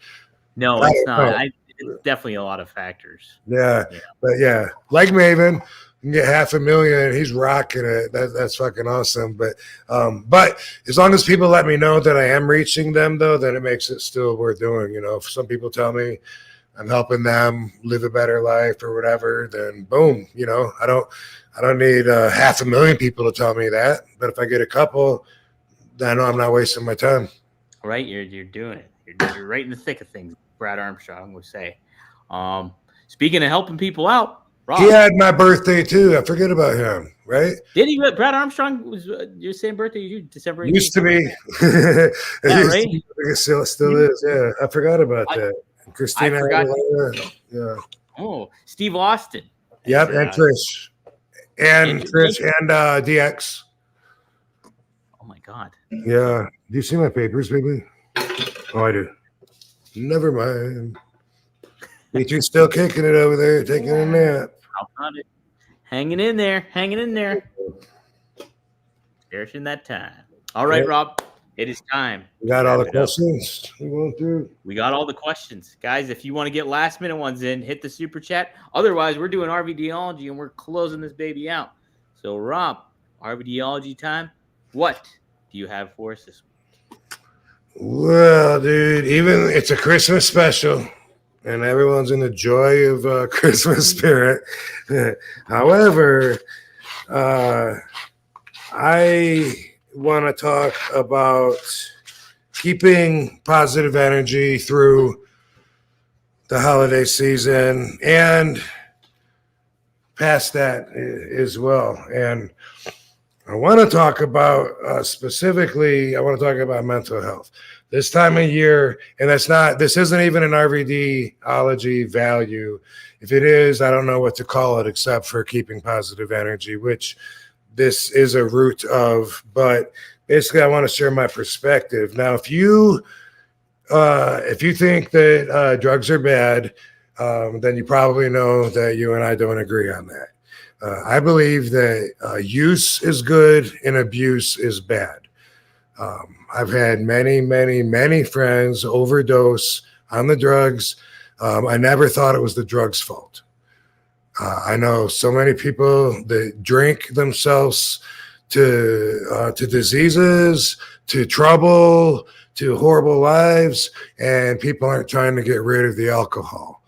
No, it's not. It's definitely a lot of factors. Yeah. But yeah, like Maven, you can get 500,000. He's rocking it. That's fucking awesome. But as long as people let me know that I am reaching them, though, then it makes it still worth doing. If some people tell me I'm helping them live a better life or whatever, then boom. I don't need 500,000 people to tell me that. But if I get a couple, then I know I'm not wasting my time. Right, you're doing it. You're right in the thick of things. Brad Armstrong would say. Speaking of helping people out, Rob, he had my birthday too. I forget about him, right? Did he? Brad Armstrong was your same birthday as you, December 18th? Used to be. Right? It still is. Yeah, I forgot about that. Christina. I forgot. Yeah. Oh, Steve Austin. Yep, and Trish. And Trish and DX. Oh my God. Yeah. Do you see my papers, baby? Oh, I do. Never mind. Petri's still kicking it over there, taking a nap. How about it? Hanging in there. Cherishing that time. All right, Rob. It is time. We got all the questions we went through. We got all the questions. Guys, if you want to get last minute ones in, hit the super chat. Otherwise, we're doing RVDology and we're closing this baby out. So, Rob, RVDology time. What do you have for us this week? Well, dude, it's a Christmas special, and everyone's in the joy of Christmas spirit. However, I want to talk about keeping positive energy through the holiday season and past that as well. And I want to talk about specifically, I want to talk about mental health. This time of year, and this isn't even an RVDology value. If it is, I don't know what to call it except for keeping positive energy, which this is a root of, but basically I want to share my perspective. Now, if you think that drugs are bad, then you probably know that you and I don't agree on that. I believe that use is good and abuse is bad. I've had many, many, many friends overdose on the drugs. I never thought it was the drug's fault. I know so many people that drink themselves to diseases, to trouble, to horrible lives, and people aren't trying to get rid of the alcohol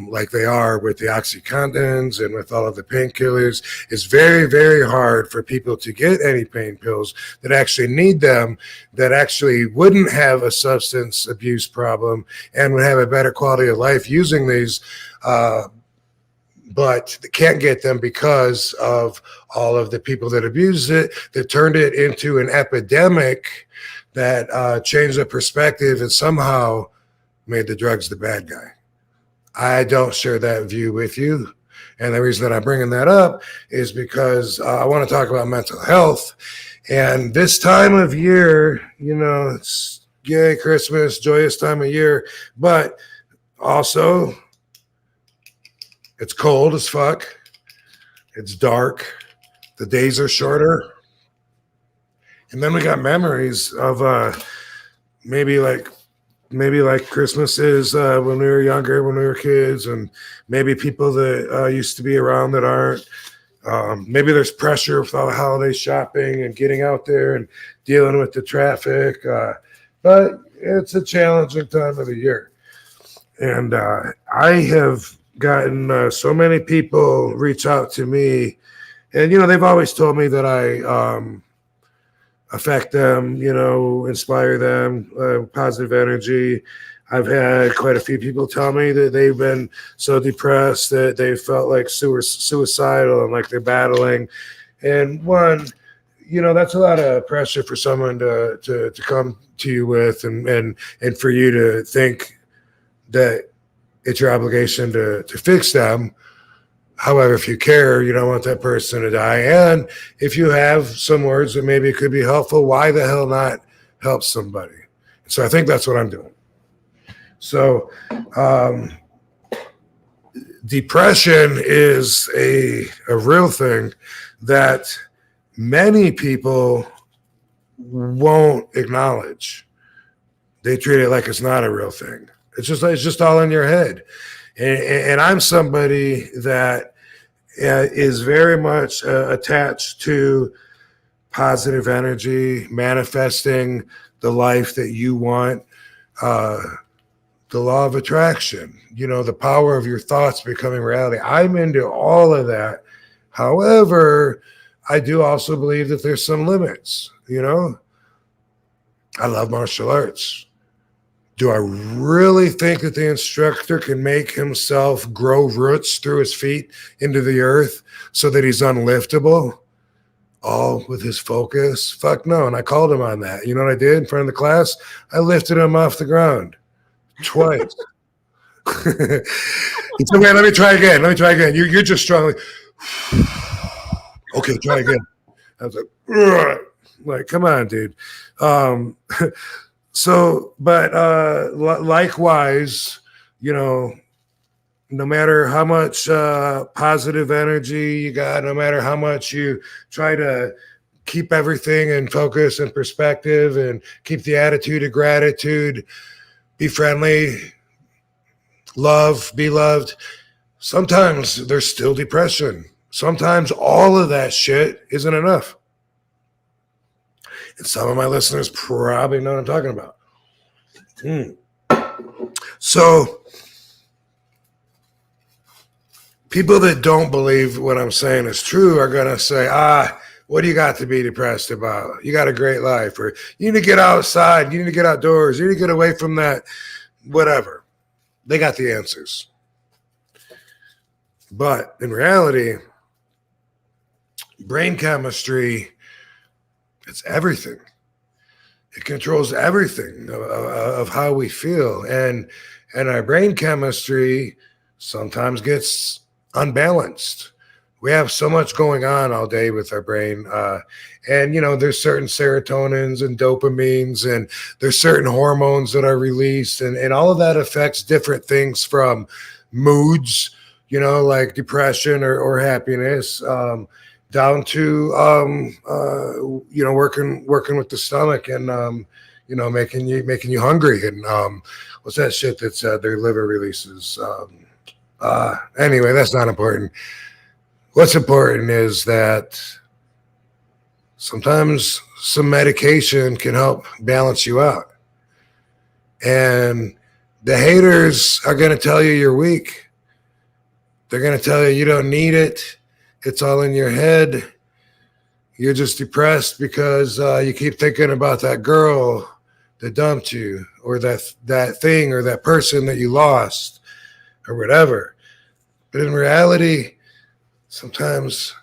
like they are with the OxyContins and with all of the painkillers. It's very, very hard for people to get any pain pills that actually need them, that actually wouldn't have a substance abuse problem and would have a better quality of life using these. But they can't get them because of all of the people that abused it, that turned it into an epidemic, that changed the perspective and somehow made the drugs the bad guy. I don't share that view with you. And the reason that I'm bringing that up is because I want to talk about mental health. And this time of year, you know, it's yay, Christmas, joyous time of year, but also it's cold as fuck. It's dark. The days are shorter. And then we got memories of maybe like Christmas is when we were younger, when we were kids, and maybe people that used to be around that aren't. Maybe there's pressure with all the holiday shopping and getting out there and dealing with the traffic. But it's a challenging time of the year. And I have gotten so many people reach out to me, and you know, they've always told me that I affect them, you know, inspire them, positive energy. I've had quite a few people tell me that they've been so depressed that they felt like suicidal and like they're battling. And one, you know, that's a lot of pressure for someone to come to you with, and for you to think that it's your obligation to fix them. However, if you care, you don't want that person to die. And if you have some words that maybe could be helpful, why the hell not help somebody? So I think that's what I'm doing. So depression is a real thing that many people won't acknowledge. They treat it like it's not a real thing. It's just all in your head. And I'm somebody that is very much attached to positive energy, manifesting the life that you want, the law of attraction, you know, the power of your thoughts becoming reality. I'm into all of that. However, I do also believe that there's some limits, you know. I love martial arts. Do I really think that the instructor can make himself grow roots through his feet into the earth so that he's unliftable? All with his focus? Fuck no. And I called him on that. You know what I did in front of the class? I lifted him off the ground twice. He said, man, let me try again. You're just strong. Okay, try again. I was like, come on, dude. So, but likewise, you know, no matter how much positive energy you got, no matter how much you try to keep everything in focus and perspective and keep the attitude of gratitude, be friendly, love, be loved, sometimes there's still depression. Sometimes all of that shit isn't enough. And some of my listeners probably know what I'm talking about. So people that don't believe what I'm saying is true are going to say, what do you got to be depressed about? You got a great life. Or you need to get outside. You need to get outdoors. You need to get away from that, whatever. They got the answers. But in reality, brain chemistry, it's everything. It controls everything of how we feel. And our brain chemistry sometimes gets unbalanced. We have so much going on all day with our brain. And, you know, there's certain serotonins and dopamines, and there's certain hormones that are released. And all of that affects different things, from moods, you know, like depression or happiness, down to you know, working with the stomach and making you hungry. And what's that shit that's their liver releases? Anyway, that's not important. What's important is that sometimes some medication can help balance you out. And the haters are going to tell you you're weak. They're going to tell you you don't need it. It's all in your head. You're just depressed because you keep thinking about that girl that dumped you, or that thing, or that person that you lost, or whatever. But in reality, sometimes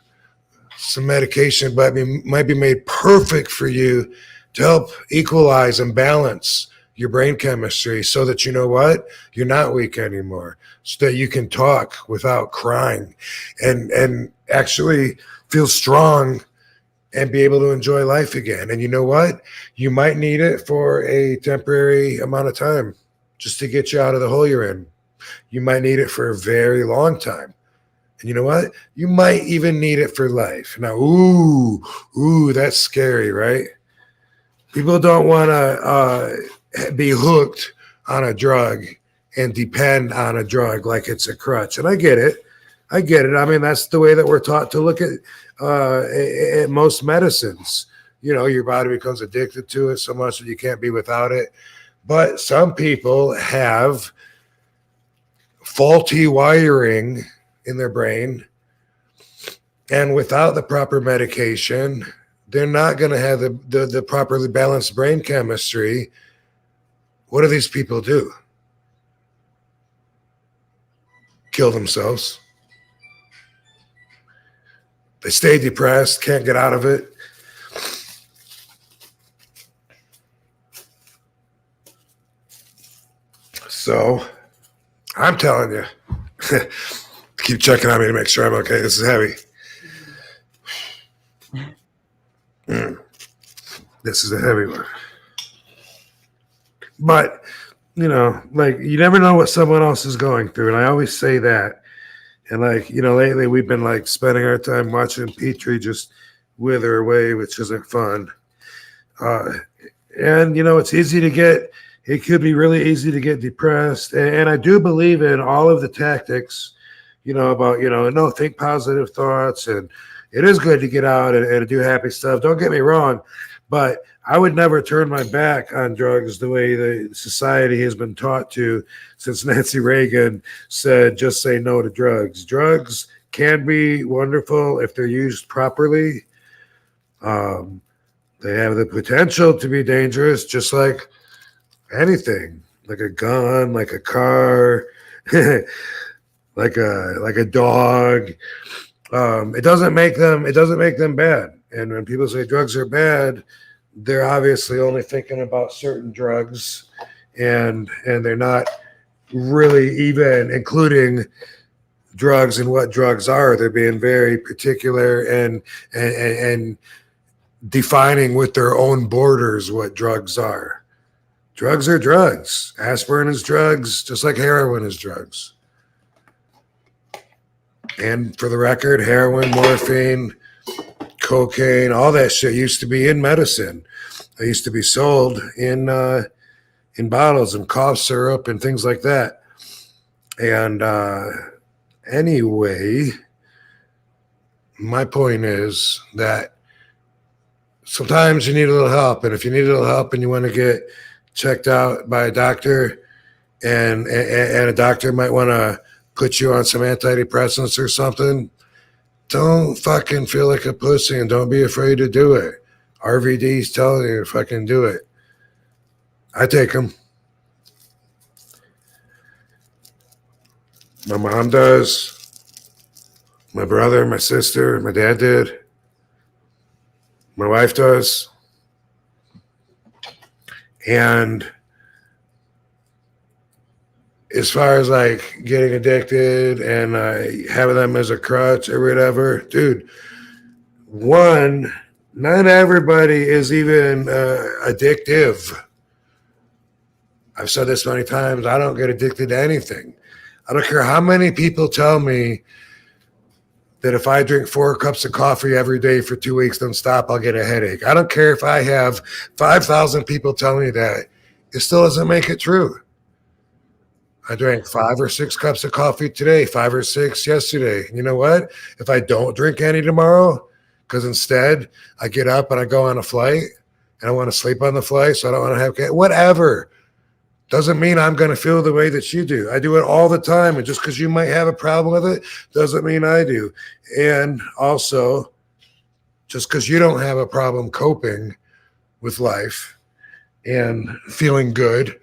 some medication might be made perfect for you to help equalize and balance your brain chemistry, so that you know what, you're not weak anymore, so that you can talk without crying and actually feel strong and be able to enjoy life again. And you know what, you might need it for a temporary amount of time just to get you out of the hole you're in. You might need it for a very long time. And you know what, you might even need it for life. Now, ooh, that's scary, right? People don't want to be hooked on a drug and depend on a drug like it's a crutch. And I get it. I mean, that's the way that we're taught to look at most medicines. Your body becomes addicted to it so much that you can't be without it. But some people have faulty wiring in their brain, and without the proper medication, they're not going to have the properly balanced brain chemistry. What do these people do? Kill themselves. They stay depressed, can't get out of it. So I'm telling you, keep checking on me to make sure I'm okay. This is heavy. This is a heavy one. But, you never know what someone else is going through. And I always say that. And, lately we've been, spending our time watching Petri just wither away, which isn't fun. And, it's easy to get – it could be really easy to get depressed. And I do believe in all of the tactics, about, think positive thoughts. And it is good to get out and do happy stuff. Don't get me wrong. But I would never turn my back on drugs the way the society has been taught to since Nancy Reagan said, just say no to drugs. Drugs can be wonderful if they're used properly. They have the potential to be dangerous, just like anything, like a gun, like a car, like a dog. It doesn't make them bad. And when people say drugs are bad, they're obviously only thinking about certain drugs, and they're not really even including drugs and what drugs are. They're being very particular and defining with their own borders what drugs are. Drugs are drugs. Aspirin is drugs, just like heroin is drugs. And for the record, heroin, morphine, cocaine, all that shit used to be in medicine. They used to be sold in bottles and cough syrup and things like that. And anyway, my point is that sometimes you need a little help. And if you need a little help and you want to get checked out by a doctor, and a doctor might want to put you on some antidepressants or something, don't fucking feel like a pussy and don't be afraid to do it. RVD's telling you to fucking do it. I take them. My mom does. My brother, my sister, my dad did. My wife does. And as far as getting addicted and having them as a crutch or whatever, dude, not everybody is even addictive. I've said this many times. I don't get addicted to anything. I don't care how many people tell me that if I drink 4 cups of coffee every day for 2 weeks, don't stop, I'll get a headache. I don't care if I have 5,000 people telling me that. It still doesn't make it true. I drank 5 or 6 cups of coffee today, 5 or 6 yesterday. You know what? If I don't drink any tomorrow, because instead I get up and I go on a flight and I want to sleep on the flight, so I don't want to have whatever. Doesn't mean I'm going to feel the way that you do. I do it all the time. And just because you might have a problem with it doesn't mean I do. And also, just because you don't have a problem coping with life and feeling good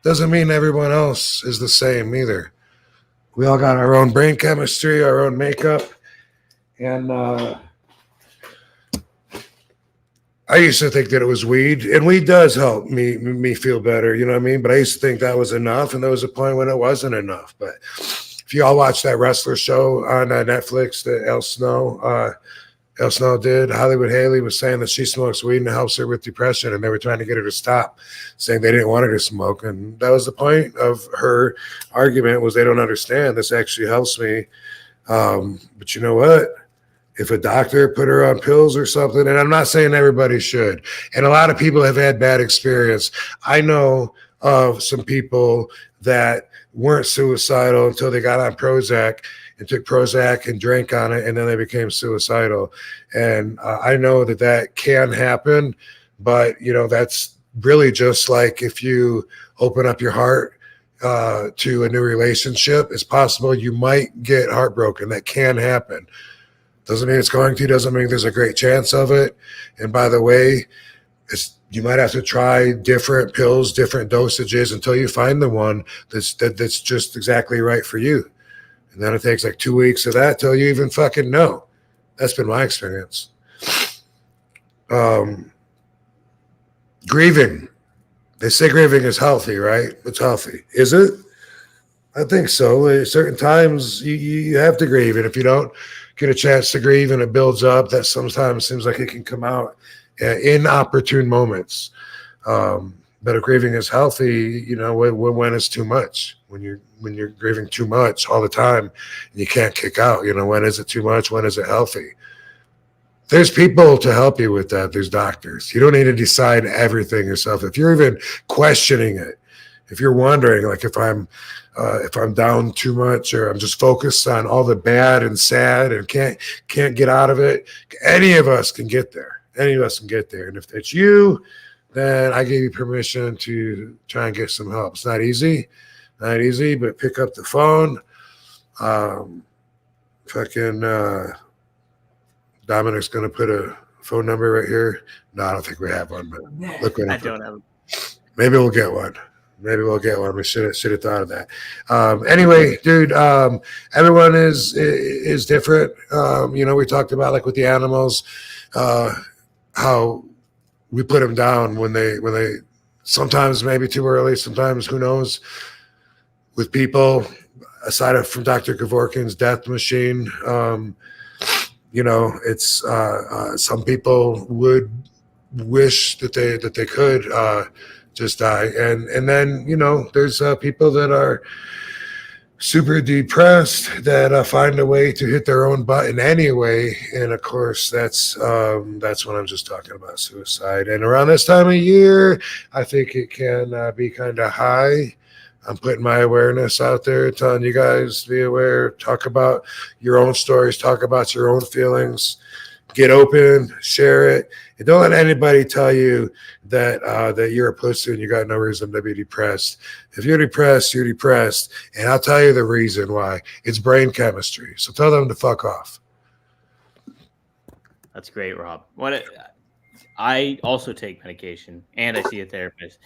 doesn't mean everyone else is the same either. We all got our own brain chemistry, our own makeup. And I used to think that it was weed, and weed does help me feel better, you know what I mean? But I used to think that was enough, and there was a point when it wasn't enough. But if you all watch that wrestler show on Netflix that El Snow did, Hollywood Haley was saying that she smokes weed and it helps her with depression, and they were trying to get her to stop, saying they didn't want her to smoke. And that was the point of her argument, was they don't understand. This actually helps me. But you know what? If a doctor put her on pills or something, and I'm not saying everybody should, and a lot of people have had bad experience. I know of some people that weren't suicidal until they got on Prozac and took Prozac and drank on it, and then they became suicidal. And I know that can happen, but, you know, that's really just like if you open up your heart to a new relationship, it's possible you might get heartbroken. That can happen. Doesn't mean it's going to, doesn't mean there's a great chance of it. And by the way, you might have to try different pills, different dosages until you find the one that's just exactly right for you. And then it takes like 2 weeks of that till you even fucking know. That's been my experience. Grieving. They say grieving is healthy, right? It's healthy. Is it? I think so. At certain times you have to grieve. And if you don't get a chance to grieve and it builds up, that sometimes seems like it can come out in opportune moments. But if grieving is healthy, you know, when it's too much, when you're grieving too much all the time and you can't kick out, you know, when is it too much? When is it healthy? There's people to help you with that. There's doctors. You don't need to decide everything yourself. If you're even questioning it, if you're wondering, like if I'm down too much, or I'm just focused on all the bad and sad and can't get out of it, any of us can get there. Any of us can get there. And if it's you, then I give you permission to try and get some help. It's not easy, but pick up the phone. Dominic's going to put a phone number right here. No, I don't think we have one, but look what I don't have. Maybe we'll get one. We should have thought of that. Anyway, dude, everyone is different. You know, we talked about, like with the animals, how we put them down when they sometimes maybe too early, sometimes who knows. With people, aside from Dr. Kevorkian's death machine, you know, it's some people would wish that they could just die, and then, you know, there's people that are super depressed that find a way to hit their own button anyway, and of course that's when I'm just talking about suicide. And around this time of year, I think it can be kind of high. I'm putting my awareness out there, telling you guys to be aware, talk about your own stories, talk about your own feelings, get open, share it. And don't let anybody tell you that that you're a pussy and you got no reason to be depressed. If you're depressed, you're depressed. And I'll tell you the reason why. It's brain chemistry. So tell them to fuck off. That's great, Rob. I also take medication and I see a therapist.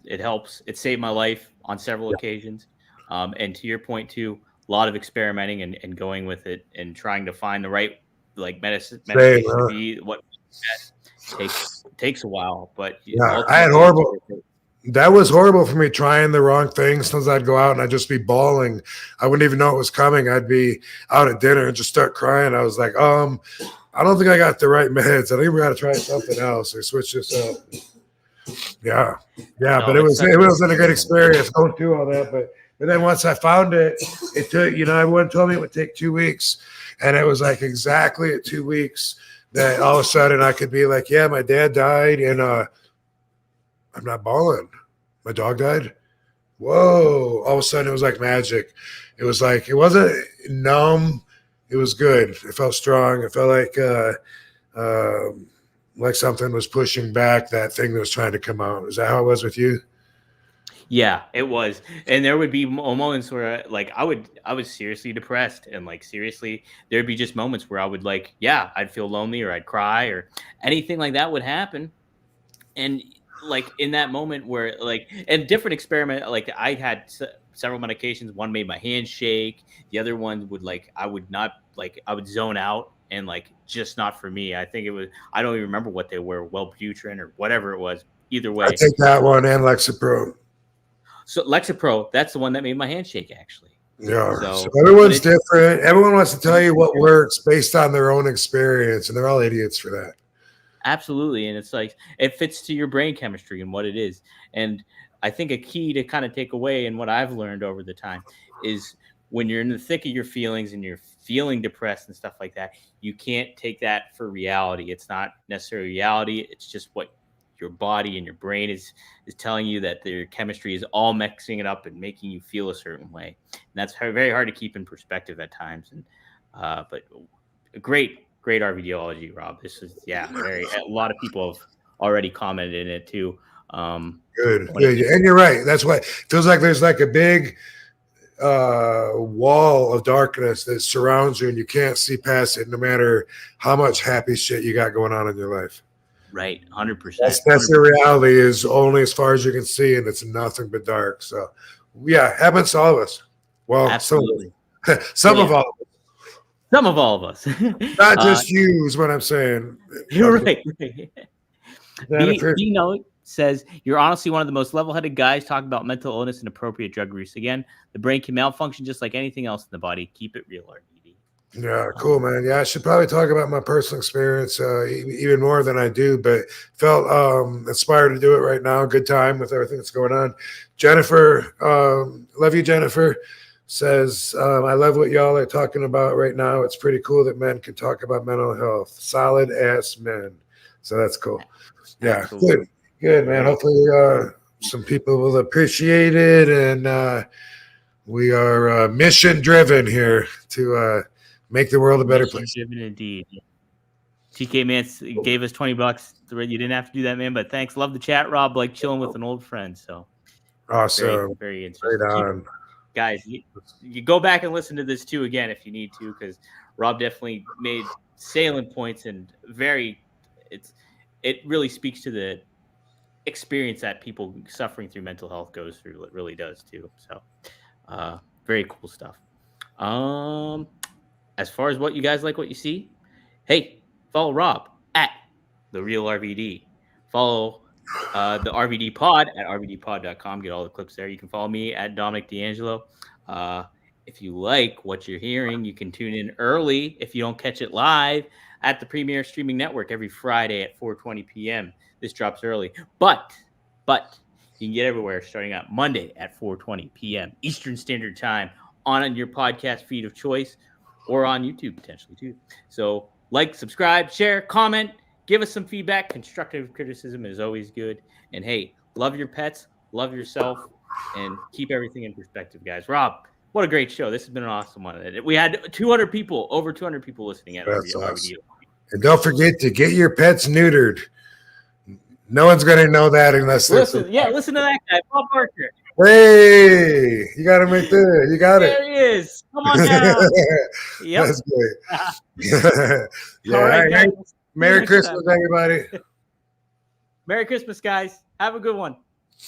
It helps. It saved my life on several occasions. And to your point too, a lot of experimenting and going with it and trying to find the right medication to be what takes a while. But yeah, I had horrible. That was horrible for me, trying the wrong things. Sometimes I'd go out and I'd just be bawling. I wouldn't even know it was coming. I'd be out at dinner and just start crying. I was like, I don't think I got the right meds. I think we got to try something else or switch this up. Yeah, but it wasn't a good experience going through all that. But then once I found it, it took, you know, everyone told me it would take 2 weeks. And it was like exactly at 2 weeks that all of a sudden I could be like, yeah, my dad died and I'm not balling. My dog died. Whoa. All of a sudden it was like magic. It was like, it wasn't numb. It was good. It felt strong. It felt like something was pushing back that thing that was trying to come out. Is that how it was with you? Yeah, it was. And there would be moments where like I was seriously depressed, and like seriously there'd be just moments where I would like, yeah, I'd feel lonely or I'd cry or anything like that would happen. And like in that moment where like, and different experiment, like I had several medications. One made my hands shake. The other one would like, I would zone out and like, just not for me. I think it was, I don't even remember what they were, Wellbutrin or whatever it was. Either way. I take that one and Lexapro. So Lexapro, that's the one that made my hand shake, actually. Yeah. So everyone's different. Everyone wants to tell you what works based on their own experience, and they're all idiots for that. Absolutely. And it's like, it fits to your brain chemistry and what it is. And I think a key to kind of take away, and what I've learned over the time, is when you're in the thick of your feelings and you're feeling depressed and stuff like that, you can't take that for reality. It's not necessarily reality. It's just what your body and your brain is telling you, that their chemistry is all mixing it up and making you feel a certain way. And that's very hard to keep in perspective at times. And but great RVDology, Rob. This is a lot of people have already commented in it too. Good. And you're right. That's why it feels like there's like a big wall of darkness that surrounds you, and you can't see past it, no matter how much happy shit you got going on in your life. Right, 100%. That's the reality, is only as far as you can see, and it's nothing but dark. So, yeah, happens to all of us. Well, absolutely. Some of all of us. Some of all of us. Not just you is what I'm saying. You're right. Dino says, you're honestly one of the most level-headed guys talking about mental illness and appropriate drug use. Again, the brain can malfunction just like anything else in the body. Keep it real, RVD. Yeah, cool, man. Yeah, I should probably talk about my personal experience even more than I do, but felt inspired to do it right now. Good time with everything that's going on. Jennifer, love you, Jennifer, says, I love what y'all are talking about right now. It's pretty cool that men can talk about mental health. Solid ass men. So that's cool. Yeah, absolutely. Good, man. Hopefully some people will appreciate it. And we are mission-driven here to make the world a better place. Indeed. TK Man gave us $20. You didn't have to do that, man, but thanks. Love the chat, Rob. Like chilling with an old friend. So awesome. Very interesting. Guys, you go back and listen to this too again if you need to, because Rob definitely made salient points, and it really speaks to the experience that people suffering through mental health goes through. It really does too. So very cool stuff. As far as what you guys like, what you see, hey, follow Rob at The Real RVD. Follow the RVD Pod at rvdpod.com. Get all the clips there. You can follow me at Dominic D'Angelo. If you like what you're hearing, you can tune in early if you don't catch it live at the Premier Streaming Network every Friday at 4:20 p.m. This drops early, but you can get everywhere starting out Monday at 4:20 p.m. Eastern Standard Time on your podcast feed of choice, or on YouTube potentially too. So like, subscribe, share, comment, give us some feedback. Constructive criticism is always good. And hey, love your pets, love yourself, and keep everything in perspective, guys. Rob, what a great show. This has been an awesome one. We had over 200 people listening at That's RVD. awesome. And don't forget to get your pets neutered. No one's going to know that unless listen to that guy, Bob Barker. Hey, you got him right there. You got there it. There he is. Come on down. Yep. That's great. Yeah. All right, guys. Merry Christmas, everybody. Merry Christmas, guys. Have a good one.